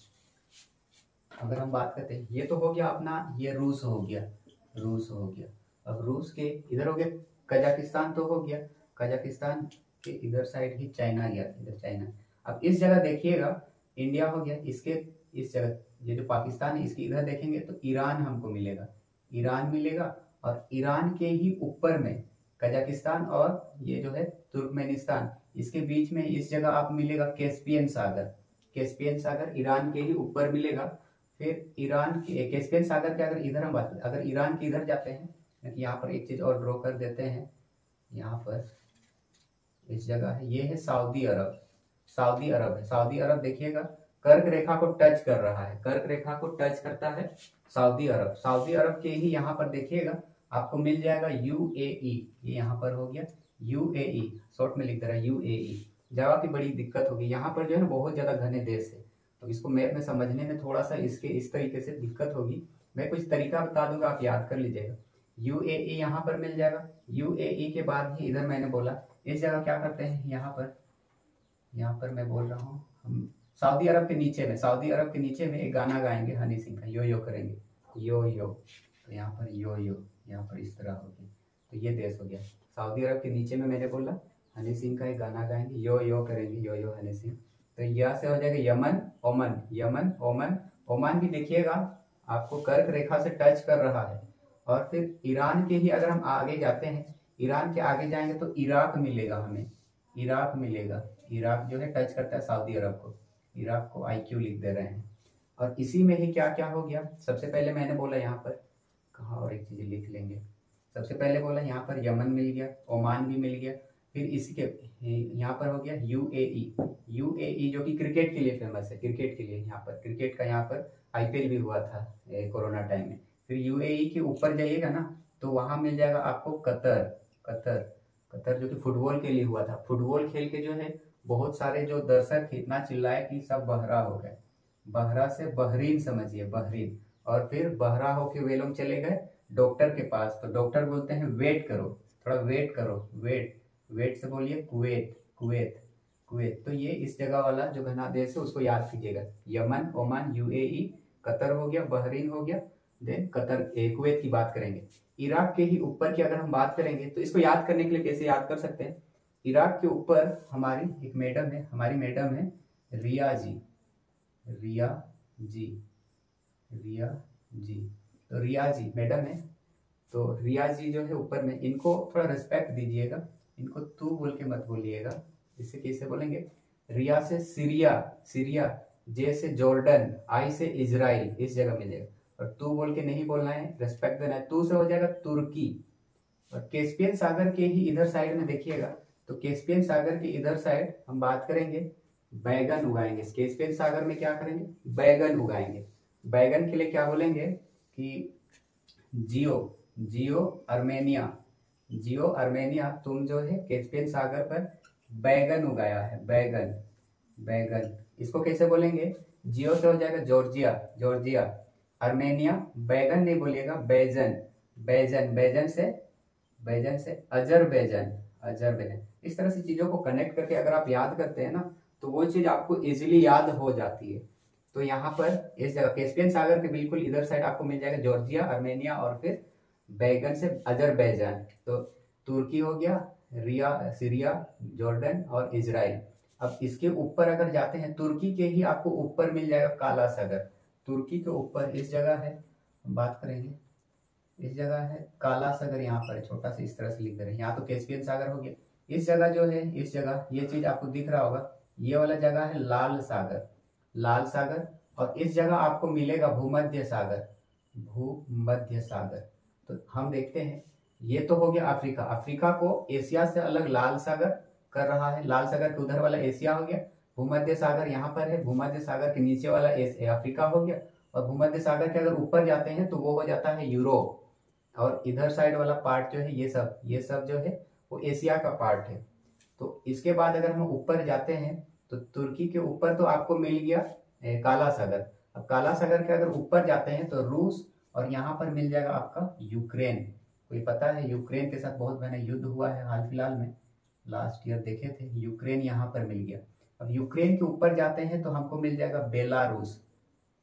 अगर हम बात करते हैं, ये तो हो गया अपना, ये रूस हो गया, रूस हो गया। अब रूस के इधर हो गया कजाकिस्तान, तो हो गया कजाकिस्तान के इधर साइड ही चाइना गया, इधर चाइना। अब इस जगह देखिएगा, इंडिया हो गया, इसके इस जगह ये जो पाकिस्तान है, इसके इधर देखेंगे तो ईरान हमको मिलेगा, ईरान मिलेगा। और ईरान के ही ऊपर में कजाकिस्तान और ये जो है तुर्कमेनिस्तान, इसके बीच में इस जगह आप मिलेगा कैस्पियन सागर। कैस्पियन सागर ईरान के ही ऊपर मिलेगा। फिर ईरान के कैस्पियन सागर के अगर इधर हम बात करें, अगर ईरान के इधर जाते हैं, यहाँ पर एक चीज और ड्रॉ कर देते हैं, यहाँ पर इस जगह है, ये है सऊदी अरब, सऊदी अरब है। सऊदी अरब देखिएगा कर्क रेखा को टच कर रहा है, कर्क रेखा को टच करता है सऊदी अरब। सऊदी अरब के ही यहाँ पर देखिएगा आपको मिल जाएगा यूएई, ये यहाँ पर हो गया यूएई, शॉर्ट में लिख दे रहा है यूएई। जगह की बड़ी दिक्कत होगी, यहाँ पर जो है बहुत ज्यादा घने देश है, तो इसको मैप में समझने में थोड़ा सा इसके इस तरीके से दिक्कत होगी। मैं कुछ तरीका बता दूंगा, आप याद कर लीजिएगा। यूएई यहाँ पर मिल जाएगा। यूएई के बाद ही इधर मैंने बोला इस जगह क्या करते हैं, यहाँ पर मैं बोल रहा हूँ, हम सऊदी अरब के नीचे में, सऊदी अरब के नीचे में एक गाना गाएंगे हनी सिंह का, यो करेंगे, यो। तो यहाँ पर यो, यहाँ पर इस तरह होगी, तो ये देश हो गया सऊदी अरब के नीचे में। मैंने बोला हनी सिंह का एक गाना गाएंगे, यो करेंगे, यो हनी सिंह। तो यहाँ से हो जाएगा यमन, ओमन, यमन, ओमन। ओमान भी देखिएगा आपको कर्क रेखा से टच कर रहा है। और फिर ईरान के ही अगर हम आगे जाते हैं, ईरान के आगे जाएंगे तो इराक मिलेगा हमें, इराक मिलेगा। इराक जो है टच करता है सऊदी अरब को, इराक को IQ लिख दे रहे हैं। और इसी में ही क्या क्या हो गया, सबसे पहले मैंने बोला यहाँ पर कहाँ, और एक चीज लिख लेंगे। सबसे पहले बोला यहाँ पर यमन मिल गया, ओमान भी मिल गया। फिर इसके यहाँ पर हो गया यूएई जो कि क्रिकेट के लिए फेमस है, क्रिकेट के लिए, यहाँ पर क्रिकेट का यहाँ पर IPL भी हुआ था कोरोना टाइम में। फिर यूएई के ऊपर जाइएगा ना तो वहां मिल जाएगा आपको कतर जो कि फुटबॉल के लिए हुआ था। फुटबॉल खेल के जो है बहुत सारे जो दर्शक इतना चिल्लाए कि सब बहरा हो गए। बहरा से बहरीन समझिए, बहरीन। और फिर बहरा होके वे लोग चले गए डॉक्टर के पास, तो डॉक्टर बोलते हैं वेट करो, थोड़ा वेट करो, वेट से बोलिए कुवैत। तो ये इस जगह वाला जो घना देश है उसको याद कीजिएगा, यमन, ओमान, यूएई, कतर हो गया, बहरीन हो गया, देन कतर, कुवैत की बात करेंगे। इराक के ही ऊपर की अगर हम बात करेंगे तो इसको याद करने के लिए कैसे याद कर सकते हैं, इराक के ऊपर हमारी एक मैडम है, हमारी मैडम है रिया जी। तो रिया जी मैडम है, तो रिया जी जो है ऊपर में, इनको थोड़ा रिस्पेक्ट दीजिएगा, इनको तू बोल के मत बोलिएगा। इससे कैसे बोलेंगे, रिया से सीरिया, जे से जॉर्डन, आई से इजराइल, इस जगह मिलेगा। और तू बोल के नहीं बोलना है, रिस्पेक्ट देना है। तू से हो जाएगा तुर्की। और कैस्पियन सागर के ही इधर साइड में देखिएगा, तो कैस्पियन सागर के इधर साइड हम बात करेंगे बैगन उगाएंगे। कैस्पियन सागर में क्या करेंगे, बैगन उगाएंगे। बैगन के लिए क्या बोलेंगे कि जियो अर्मेनिया, तुम जो है कैस्पियन सागर पर बैगन उगाया है, बैगन। इसको कैसे बोलेंगे, जियो से हो जाएगा जॉर्जिया, अर्मेनिया, बैगन नहीं बोलिएगा, बैजन से अजरबैजान। इस तरह से चीजों को कनेक्ट करके अगर आप याद करते हैं ना तो वो चीज आपको इजीली याद हो जाती है। तो यहाँ पर इस जगह कैस्पियन सागर के बिल्कुल इधर साइड आपको मिल जाएगा जॉर्जिया, अर्मेनिया, और फिर बैगन से अजरबैजान। तो तुर्की हो गया, सीरिया, जॉर्डन और इजराइल। अब इसके ऊपर अगर जाते हैं, तुर्की के ही आपको ऊपर मिल जाएगा काला सागर। तुर्की के ऊपर इस जगह है, हम बात करेंगे, इस जगह है काला सागर, यहाँ पर छोटा सा इस तरह से लिख दे रहे हैं। यहाँ तो कैस्पियन सागर हो गया। इस जगह जो है, इस जगह ये चीज आपको दिख रहा होगा, ये वाला जगह है लाल सागर। और इस जगह आपको मिलेगा भूमध्य सागर। तो हम देखते हैं, ये तो हो गया अफ्रीका को एशिया से अलग लाल सागर कर रहा है। लाल सागर के उधर वाला एशिया हो गया, भूमध्य सागर यहाँ पर है, भूमध्य सागर के नीचे वाला अफ्रीका हो गया। और भूमध्य सागर के अगर ऊपर जाते हैं तो वो हो जाता है यूरोप। और इधर साइड वाला पार्ट जो है ये सब जो है वो एशिया का पार्ट है। तो इसके बाद अगर हम ऊपर जाते हैं तो तुर्की के ऊपर तो आपको मिल गया काला सागर। अब काला सागर के अगर ऊपर जाते हैं तो रूस, और यहाँ पर मिल जाएगा आपका यूक्रेन। कोई पता है यूक्रेन के साथ बहुत मैंने युद्ध हुआ है हाल फिलहाल में, लास्ट ईयर देखे थे। यूक्रेन यहाँ पर मिल गया। अब यूक्रेन के ऊपर जाते हैं तो हमको मिल जाएगा बेलारूस।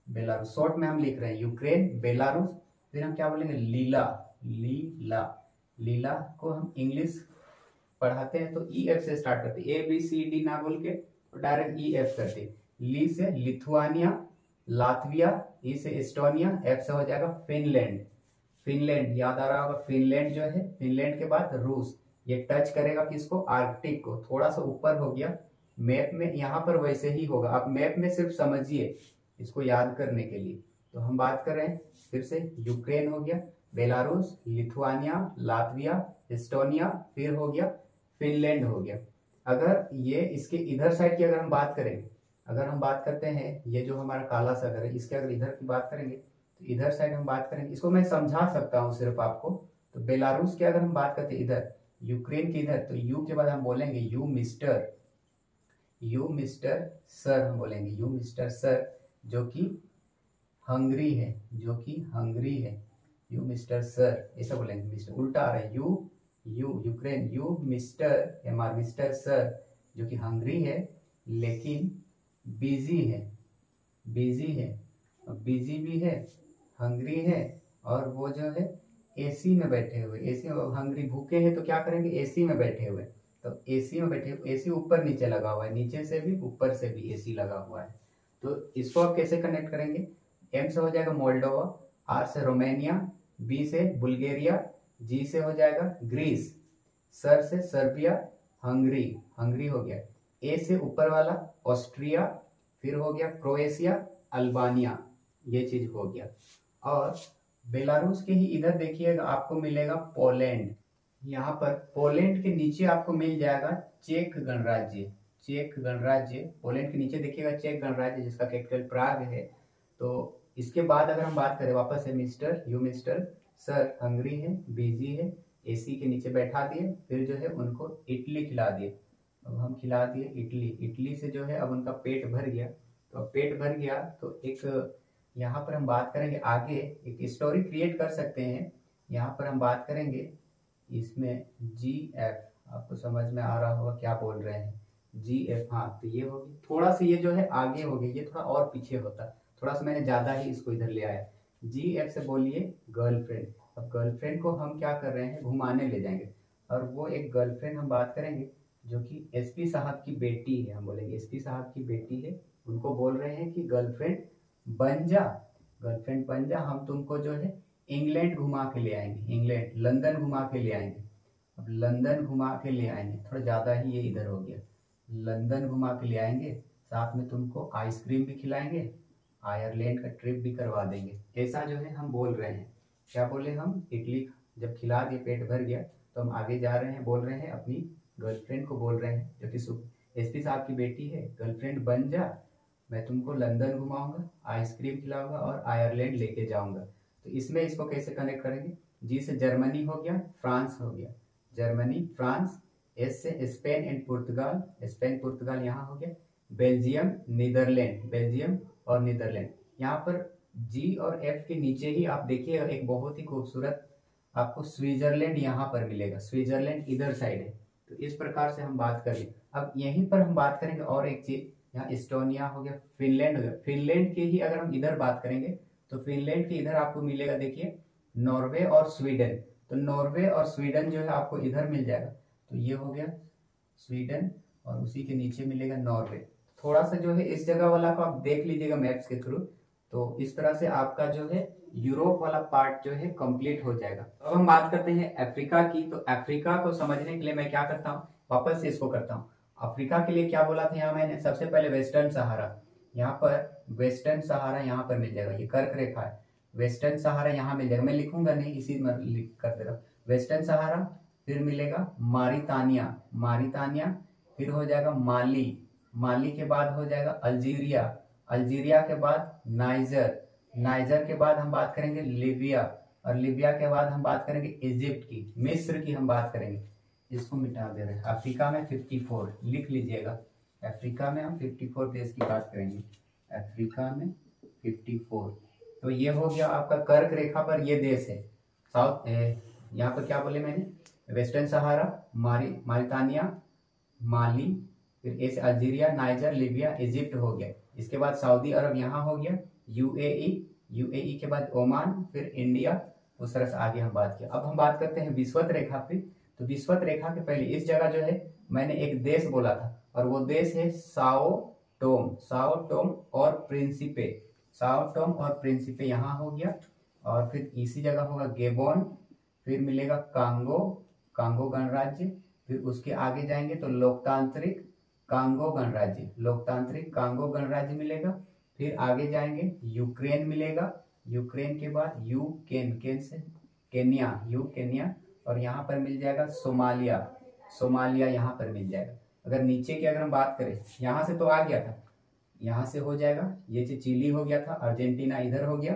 बेलारूस शॉर्ट में हम लिख रहे हैं यूक्रेन, बेलारूस। फिर हम क्या बोलेंगे, लीला। लीला, लीला को हम इंग्लिश पढ़ाते हैं तो ई एफ से स्टार्ट करते हैं, ABCD ना बोल के डायरेक्ट EF करते हैं। ली से लिथुआनिया, लातविया, ई से एस्टोनिया, एफ से हो जाएगा फिनलैंड। फिनलैंड याद आ रहा होगा, फिनलैंड जो है, फिनलैंड के बाद रूस। ये टच करेगा किसको, आर्कटिक को। थोड़ा सा ऊपर हो गया मैप में, यहाँ पर वैसे ही होगा। आप मैप में सिर्फ समझिए इसको याद करने के लिए। तो हम बात कर रहे हैं फिर से, यूक्रेन हो गया, बेलारूस, लिथुआनिया, लातविया, एस्टोनिया, फिर हो गया फिनलैंड हो गया। अगर ये इसके इधर साइड की अगर हम बात करेंगे, अगर हम बात करते हैं ये जो हमारा काला सागर है, इसके अगर इधर की बात करेंगे तो इधर साइड हम बात करेंगे, इसको मैं समझा सकता हूँ सिर्फ आपको। तो बेलारूस की अगर हम बात करते हैं इधर, यूक्रेन के इधर, तो यू के बाद हम बोलेंगे यू मिस्टर सर, हम बोलेंगे यू मिस्टर सर, जो कि हंगरी है, जो कि हंगरी है। यू मिस्टर सर ऐसा बोलेंगे, मिस्टर उल्टा आ रहा है, you Ukraine, you mister MR mister sir, जो कि हंगरी है लेकिन बिजी है, बिजी भी है, हंगरी है, और वो जो है एसी में बैठे हुए, एसी हंगरी भूखे हैं तो क्या करेंगे, एसी में बैठे हुए। तो एसी में बैठे, एसी ऊपर नीचे लगा हुआ है, नीचे से भी ऊपर से भी एसी लगा हुआ है। तो इसको आप कैसे कनेक्ट करेंगे, एम से हो जाएगा मोल्डोवा, आर से रोमानिया, बी से बुल्गारिया, जी से हो जाएगा ग्रीस, सर से सर्बिया, हंगरी हो गया। ए से ऊपर वाला ऑस्ट्रिया, फिर हो गया क्रोएशिया, अल्बानिया, ये चीज हो गया। और बेलारूस के ही इधर देखिएगा आपको मिलेगा पोलैंड। यहाँ पर पोलैंड के नीचे आपको मिल जाएगा चेक गणराज्य, पोलैंड के नीचे देखिएगा चेक गणराज्य, जिसका कैपिटल प्राग है। तो इसके बाद अगर हम बात करें वापस से mister, you mister sir, Hungary है, बिजी है, एसी के नीचे बैठा दिए, फिर जो है उनको इडली खिला दिए। अब हम खिला दिए इडली से जो है अब उनका पेट भर गया। तो अब पेट भर गया तो एक यहाँ पर हम बात करेंगे आगे, एक स्टोरी क्रिएट कर सकते हैं। यहाँ पर हम बात करेंगे इसमें GF, आपको समझ में आ रहा होगा क्या बोल रहे हैं, GF। हाँ, तो ये होगी, थोड़ा सा ये जो है आगे हो गया, ये थोड़ा और पीछे होता, थोड़ा सा मैंने ज्यादा ही इसको इधर ले आया। GF से बोलिए गर्लफ्रेंड। अब गर्लफ्रेंड को हम क्या कर रहे हैं, घुमाने ले जाएंगे। और वो एक गर्लफ्रेंड हम बात करेंगे जो कि SP साहब की बेटी है, हम बोलेंगे SP साहब की बेटी है। उनको बोल रहे हैं कि गर्लफ्रेंड बन जा, हम तुमको जो है इंग्लैंड घुमा के ले आएंगे, इंग्लैंड, लंदन घुमा के ले आएंगे। अब लंदन घुमा के ले आएंगे, थोड़ा ज्यादा ही ये इधर हो गया, लंदन घुमा के ले आएंगे, साथ में तुमको आइसक्रीम भी खिलाएंगे, आयरलैंड का ट्रिप भी करवा देंगे। ऐसा जो है हम बोल रहे हैं। क्या बोले हम, इडली जब खिला दिए, पेट भर गया, तो हम आगे जा रहे हैं, बोल रहे हैं अपनी गर्लफ्रेंड को बोल रहे हैं, जो कि SP साहब की बेटी है, गर्लफ्रेंड बन जा, मैं तुमको लंदन घुमाऊंगा, आइसक्रीम खिलाऊंगा और आयरलैंड लेके जाऊंगा। तो इसमें इसको कैसे कनेक्ट करेंगे, जी से जर्मनी हो गया, फ्रांस हो गया, जर्मनी फ्रांस, एस से स्पेन एंड पुर्तगाल, स्पेन पुर्तगाल यहाँ हो गया, बेल्जियम नीदरलैंड, बेल्जियम और नीदरलैंड। यहाँ पर G और F के नीचे ही आप देखिए एक बहुत ही खूबसूरत आपको स्विट्जरलैंड यहाँ पर मिलेगा, स्विट्जरलैंड इधर साइड है। तो इस प्रकार से हम बात करें। अब यहीं पर हम बात करेंगे और एक चीज, यहाँ एस्टोनिया हो गया, फिनलैंड हो गया। फिनलैंड के ही अगर हम इधर बात करेंगे तो फिनलैंड के इधर आपको मिलेगा, देखिए नॉर्वे और स्वीडन। तो नॉर्वे और स्वीडन जो है आपको इधर मिल जाएगा। तो ये हो गया स्वीडन और उसी के नीचे मिलेगा नॉर्वे। थोड़ा सा जो है इस जगह वाला को आप देख लीजिएगा मैप्स के थ्रू। तो इस तरह से आपका जो है यूरोप वाला पार्ट जो है कंप्लीट हो जाएगा। अब हम बात करते हैं अफ्रीका की। तो अफ्रीका को समझने के लिए मैं क्या करता हूँ, वापस से इसको करता हूँ। अफ्रीका के लिए क्या बोला था यहाँ मैंने, सबसे पहले वेस्टर्न सहारा, यहाँ पर वेस्टर्न सहारा यहाँ पर मिल जाएगा, ये कर्क रेखा है, वेस्टर्न सहारा यहाँ मिल जाएगा। मैं लिखूंगा नहीं, इसी में लिख कर दे रहा हूँ, वेस्टर्न सहारा, फिर मिलेगा मारितानिया, फिर हो जाएगा माली के बाद हो जाएगा अल्जीरिया के बाद नाइजर के बाद हम बात करेंगे और लीबिया के बाद हम बात करेंगे इजिप्ट की, मिस्र की हम बात करेंगे। इसको मिटा दे रहे हैं। अफ्रीका में 54 लिख लीजिएगा। अफ्रीका में हम 54 देश की बात करेंगे। अफ्रीका में 54। तो ये हो गया आपका कर्क रेखा पर ये देश है। साउथ यहाँ पर क्या बोले मैंने, वेस्टर्न सहारा, मारितानिया, माली, फिर ऐसे अल्जीरिया, नाइजर, लीबिया, इजिप्ट हो गया। इसके बाद सऊदी अरब यहाँ हो गया, यूएई के बाद ओमान, फिर इंडिया। उस तरह से आगे हम बात किया। अब हम बात करते हैं विषुवत रेखा पे। तो विषुवत रेखा के पहले इस जगह जो है मैंने एक देश बोला था, और वो देश है साओ टोम और प्रिंसिपे। साओ टोम और प्रिंसिपे यहाँ हो गया। और फिर इसी जगह होगा गेबोन, फिर मिलेगा कांगो गणराज्य, फिर उसके आगे जाएंगे तो लोकतांत्रिक कांगो गणराज्य मिलेगा। फिर आगे जाएंगे यूक्रेन मिलेगा। यूक्रेन के बाद केन्या, और यहाँ पर मिल जाएगा सोमालिया यहाँ पर मिल जाएगा। अगर नीचे की अगर हम बात करें, यहाँ से तो आ गया था, यहाँ से हो जाएगा, ये चिली हो गया था, अर्जेंटीना इधर हो गया,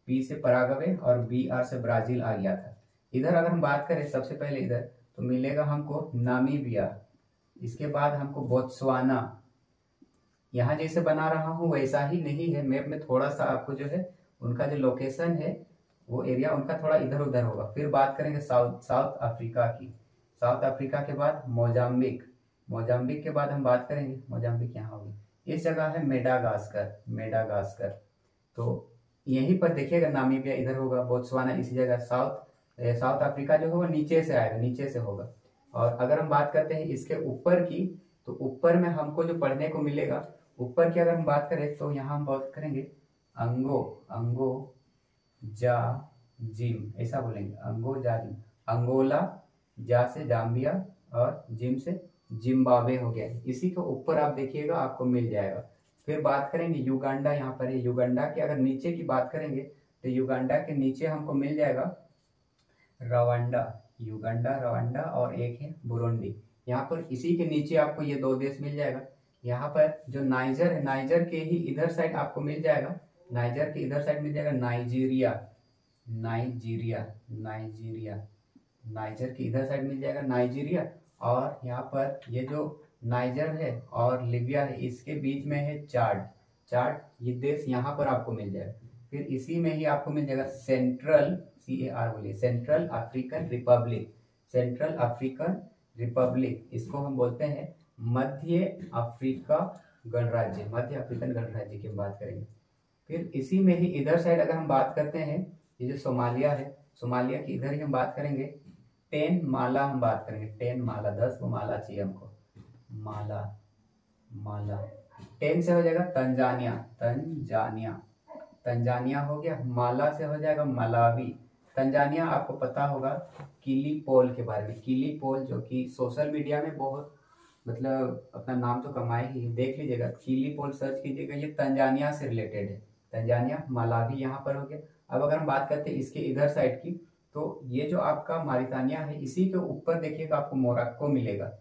पी से पराग्वे और BR से ब्राजील आ गया था। इधर अगर हम बात करें सबसे पहले इधर तो मिलेगा हमको नामीबिया, इसके बाद हमको बोत्सवाना। यहाँ जैसे बना रहा हूँ वैसा ही नहीं है, मैप में थोड़ा सा आपको जो है उनका जो लोकेशन है वो एरिया उनका थोड़ा इधर उधर होगा। फिर बात करेंगे साउथ अफ्रीका की। साउथ अफ्रीका के बाद मोजाम्बिक के बाद हम बात करेंगे, मोजाम्बिक यहाँ होगी, इस जगह है मेडागास्कर। तो यहीं पर देखिएगा नामीबिया इधर होगा, बोत्सवाना इसी जगह। साउथ अफ्रीका जो होगा नीचे से आएगा, नीचे से होगा। और अगर हम बात करते हैं इसके ऊपर की, तो ऊपर में हमको जो पढ़ने को मिलेगा, ऊपर की अगर हम बात करें तो यहाँ हम बात करेंगे अंगो जा जिम, ऐसा बोलेंगे, अंगो जा जिम। अंगोला, जा से जाम्बिया और जिम से जिम्बाब्वे हो गया। इसी के ऊपर आप देखिएगा आपको मिल जाएगा। फिर बात करेंगे युगांडा, यहाँ पर है युगांडा की। अगर नीचे की बात करेंगे तो युगांडा के नीचे हमको मिल जाएगा रवांडा और एक है बुरुंडी। यहाँ पर इसी के नीचे आपको ये दो देश मिल जाएगा। यहाँ पर जो नाइजर है, नाइजर के ही इधर साइड आपको मिल जाएगा, नाइजर के इधर साइड मिल जाएगा नाइजर के इधर साइड मिल जाएगा नाइजीरिया। और यहाँ पर ये जो नाइजर है और लीबिया है, इसके बीच में है चाड, ये देश यहाँ पर आपको मिल जाएगा। फिर इसी में ही आपको मिल जाएगा सेंट्रल अफ्रीकन रिपब्लिक, इसको हम बोलते हैं मध्य अफ्रीकन गणराज्य की बात करेंगे। फिर इसी में ही इधर साइड अगर हम बात करते हैं, ये जो सोमालिया है, सोमालिया की इधर ही हम बात करेंगे, 10 माला हम बात करेंगे, 10 माला, 10 को माला चाहिए हमको, माला 10 से हो जाएगा तंजानिया हो गया। माला से हो जाएगा मलावी। तंजानिया आपको पता होगा किली पोल के बारे में, किली पोल जो कि सोशल मीडिया में बहुत मतलब अपना नाम तो कमाए ही, देख लीजिएगा, किली पोल सर्च कीजिएगा, ये तंजानिया से रिलेटेड है। तंजानिया, मलावी यहाँ पर हो गया। अब अगर हम बात करते हैं इसके इधर साइड की, तो ये जो आपका मारितानिया है, इसी के ऊपर देखिएगा आपको मोरक्को मिलेगा,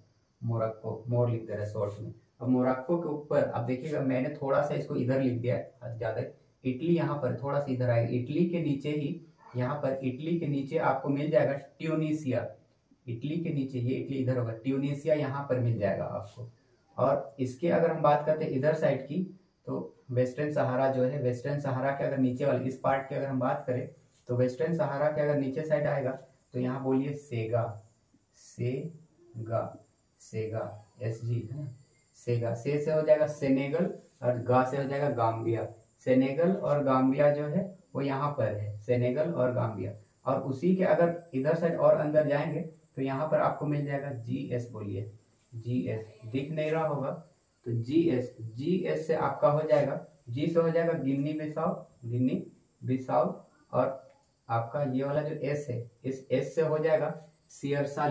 मोर लिख दे रहा है शॉर्ट में। अब मोरक्को के ऊपर अब देखिएगा मैंने थोड़ा सा इसको इधर लिख दिया है ज्यादा, इटली यहाँ पर थोड़ा सा इधर आएगा, इटली के नीचे ही यहाँ पर, इटली के नीचे आपको मिल जाएगा ट्यूनीसिया, इटली के नीचे, ये इटली इधर होगा, ट्यूनीसिया यहाँ पर मिल जाएगा आपको। और इसके अगर हम बात करते हैं इधर साइड की, तो वेस्टर्न सहारा जो है, वेस्टर्न सहारा के अगर नीचे वाले इस पार्ट की अगर हम बात करें, तो वेस्टर्न सहारा के अगर नीचे साइड आएगा तो यहाँ बोलिए सेगा SG है ना, सेगा। से हो जाएगा सेनेगल और गा से हो जाएगा गाम्बिया। सेनेगल और गाम्बिया जो है वो यहाँ पर है, सेनेगल और गाम्बिया। और उसी के अगर इधर साइड और अंदर जाएंगे तो यहाँ पर आपको मिल जाएगा GS, बोलिए GS, दिख नहीं रहा होगा तो GS से आपका हो जाएगा, G से हो जाएगा गिनी बिसाऊ, और आपका ये वाला जो S है, इस S से हो जाएगा सियर्सा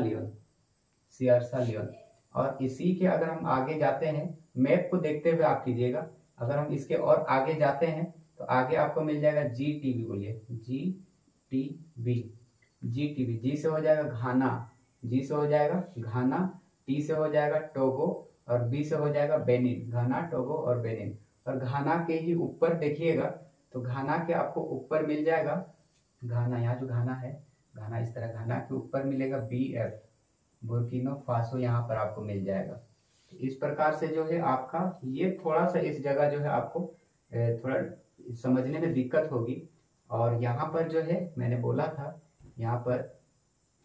लियोन। और इसी के अगर हम आगे जाते हैं, मैप को देखते हुए आप कीजिएगा, अगर हम इसके और आगे जाते हैं तो आगे आपको मिल जाएगा GTB, बोलिए GTB। जी से हो जाएगा घाना, T से हो जाएगा टोगो, और B से हो जाएगा बेनिन, घाना, टोगो और बेनिन। और घाना के ही ऊपर देखिएगा तो घाना के आपको ऊपर मिल जाएगा घाना, यहाँ जो घाना है, घाना इस तरह, घाना के ऊपर मिलेगा BF, बुर्किना फासो, यहाँ पर आपको मिल जाएगा। तो इस प्रकार से जो है आपका ये थोड़ा सा इस जगह जो है आपको थोड़ा समझने में दिक्कत होगी। और यहाँ पर जो है मैंने बोला था, यहाँ पर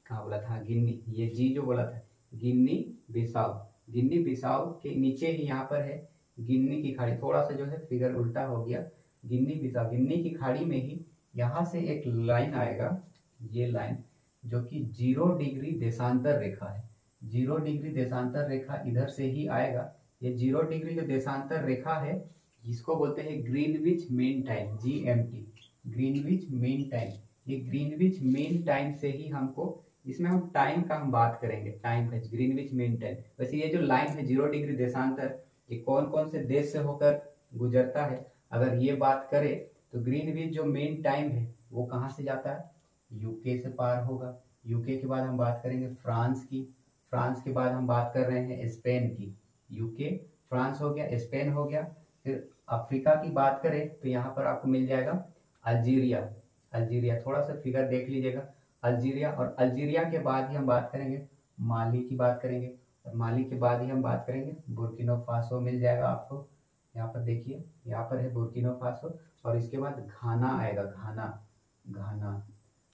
कहाँ बोला था, गिन्नी, ये जी जो बोला था, गिन्नी बिसाऊ, गिन्नी बिसाऊ के नीचे ही यहाँ पर है गिन्नी की खाड़ी, थोड़ा सा जो है फिगर उल्टा हो गया, गिन्नी बिसाऊ, गिन्नी की खाड़ी में ही यहाँ से एक लाइन आएगा, ये लाइन जो कि 0 डिग्री देशांतर रेखा है, 0 डिग्री देशांतर रेखा इधर से ही आएगा। ये 0 डिग्री जो देशांतर रेखा है जिसको बोलते हैं Greenwich mean time, GMT, Greenwich mean time. ये ग्रीनविच मीन टाइम से ही हमको, इसमें हम टाइम का हम बात करेंगे, टाइम है ग्रीनविच मीन टाइम। वैसे ये जो लाइन है 0 डिग्री देशांतर, ये कौन कौन से देश से होकर गुजरता है, अगर ये बात करें तो ग्रीनविच जो मीन टाइम है वो कहाँ से जाता है, यूके से पार होगा। यूके के बाद हम बात करेंगे फ्रांस की, फ्रांस के बाद हम बात कर रहे हैं स्पेन की, यूके फ्रांस हो गया, स्पेन हो गया। फिर अफ्रीका की बात करें तो यहाँ पर आपको मिल जाएगा अल्जीरिया, अल्जीरिया, थोड़ा सा फिगर देख लीजिएगा, अल्जीरिया। और अल्जीरिया के बाद ही हम बात करेंगे माली की बात करेंगे, और माली के बाद ही हम बात करेंगे बुर्किना फासो मिल जाएगा आपको। यहाँ पर देखिए, यहाँ पर है बुर्किना फासो, और इसके बाद घाना आएगा, घाना, घाना।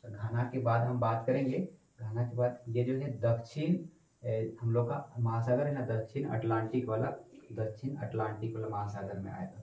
तो घाना के बाद हम बात करेंगे, घाना के बाद ये जो है दक्षिण हम लोग का महासागर है ना, दक्षिण अटलांटिक वाला, दक्षिण अटलांटिक वाला महासागर में आएगा,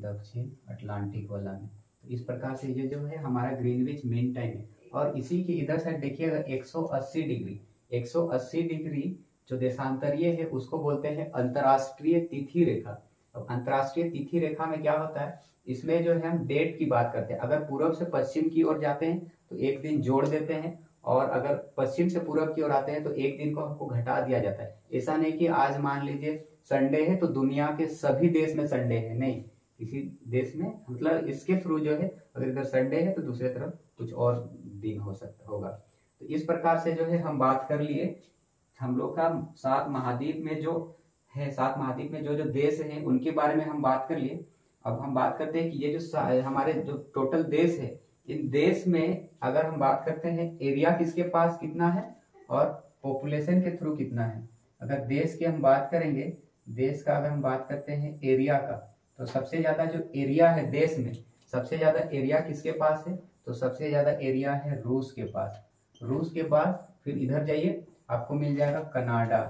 दक्षिण अटलांटिक वाला में। तो इस प्रकार से ये जो है हमारा ग्रीनविच मीन टाइम है। और इसी के इधर साइड देखिएगा 180 डिग्री, 180 डिग्री जो देशांतरीय है उसको बोलते हैं अंतर्राष्ट्रीय तिथि रेखा। अब अंतर्राष्ट्रीय तिथि रेखा में क्या होता है, इसमें जो है हम डेट की बात करते हैं, अगर पूर्व से पश्चिम की ओर जाते हैं तो एक दिन जोड़ देते हैं, और अगर पश्चिम से पूर्व की ओर आते हैं तो एक दिन को हमको घटा दिया जाता है। ऐसा नहीं कि आज मान लीजिए संडे है तो दुनिया के सभी देश में संडे है, नहीं, किसी देश में, मतलब इसके थ्रू जो है अगर इधर संडे है तो दूसरी तरफ कुछ और दिन हो सकता होगा। तो इस प्रकार से जो है हम बात कर लिए हम लोग का 7 महाद्वीप में जो है, 7 महाद्वीप में जो जो देश हैं उनके बारे में हम बात कर लिए। अब हम बात करते हैं कि ये जो हमारे जो टोटल देश है, इन देश में अगर हम बात करते हैं एरिया किसके पास कितना है और पॉपुलेशन के थ्रू कितना है। अगर देश की हम बात करेंगे, देश का अगर हम बात करते हैं एरिया का, तो सबसे ज्यादा जो एरिया है देश में, सबसे ज्यादा एरिया किसके पास है, तो सबसे ज्यादा एरिया है रूस के पास। रूस के बाद फिर इधर जाइए आपको मिल जाएगा कनाडा,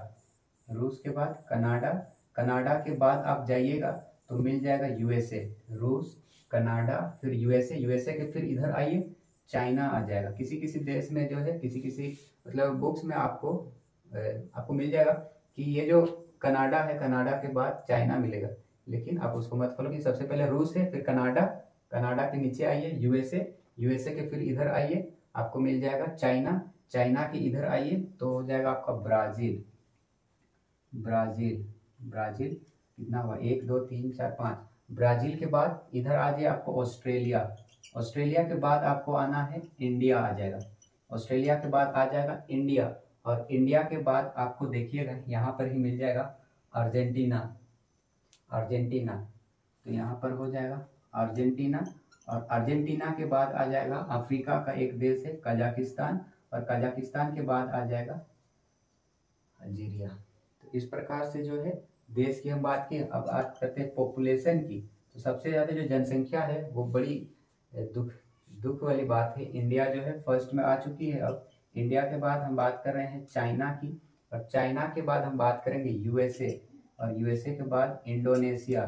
रूस के बाद कनाडा, कनाडा के बाद आप जाइएगा तो मिल जाएगा USA, रूस, कनाडा, फिर USA, USA के फिर इधर आइए चाइना आ जाएगा। किसी किसी देश में जो है, किसी किसी मतलब बुक्स में आपको मिल जाएगा कि ये जो कनाडा है, कनाडा के बाद चाइना मिलेगा, लेकिन आप उसको मत फॉलो कि सबसे पहले रूस है, फिर कनाडा, कनाडा के नीचे आइए USA, USA के फिर इधर आइए आपको मिल जाएगा चाइना, चाइना के इधर आइए तो हो जाएगा आपका ब्राजील, ब्राजील, ब्राजील कितना हुआ 1 2 3 4 5, ब्राजील के बाद इधर आ जाए आपको ऑस्ट्रेलिया, ऑस्ट्रेलिया के बाद आपको आना है इंडिया आ जाएगा, ऑस्ट्रेलिया के बाद आ जाएगा इंडिया, और इंडिया के बाद आपको देखिएगा यहाँ पर ही मिल जाएगा अर्जेंटीना, अर्जेंटीना, तो यहाँ पर हो जाएगा अर्जेंटीना, और अर्जेंटीना के बाद आ जाएगा अफ्रीका का एक देश है कजाकिस्तान, और कजाकिस्तान के बाद आ जाएगा अल्जीरिया। तो इस प्रकार से जो है देश की हम बात की। अब बात करते हैं पॉपुलेशन की, तो सबसे ज़्यादा जो जनसंख्या है वो बड़ी दुख वाली बात है, इंडिया जो है फर्स्ट में आ चुकी है। अब इंडिया के बाद हम बात कर रहे हैं चाइना की, और चाइना के बाद हम बात करेंगे USA, और USA के बाद इंडोनेशिया,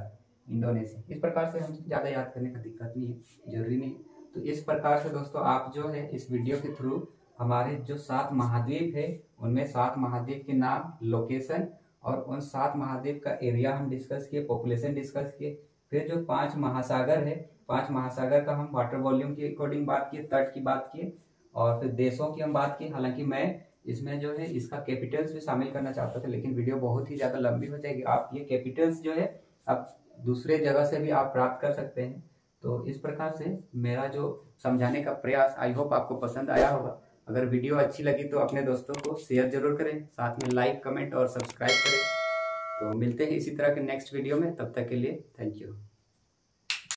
इंडोनेशिया। इस प्रकार से हम ज़्यादा याद करने का दिक्कत नहीं है, जरूरी नहीं। तो इस प्रकार से दोस्तों आप जो है इस वीडियो के थ्रू हमारे जो 7 महाद्वीप है उनमें 7 महाद्वीप के नाम, लोकेशन, और उन 7 महाद्वीप का एरिया हम डिस्कस किए, पॉपुलेशन डिस्कस किए। फिर जो 5 महासागर है, 5 महासागर का हम वाटर वॉल्यूम के अकॉर्डिंग बात किए, तट की बात किए, और फिर देशों की हम बात की। हालांकि मैं इसमें जो है इसका कैपिटल्स भी शामिल करना चाहता था, लेकिन वीडियो बहुत ही ज़्यादा लंबी हो जाएगी। आप ये कैपिटल्स जो है आप दूसरे जगह से भी आप प्राप्त कर सकते हैं। तो इस प्रकार से मेरा जो समझाने का प्रयास, आई होप आपको पसंद आया होगा। अगर वीडियो अच्छी लगी तो अपने दोस्तों को शेयर जरूर करें, साथ में लाइक, कमेंट और सब्सक्राइब करें। तो मिलते हैं इसी तरह के नेक्स्ट वीडियो में, तब तक के लिए थैंक यू।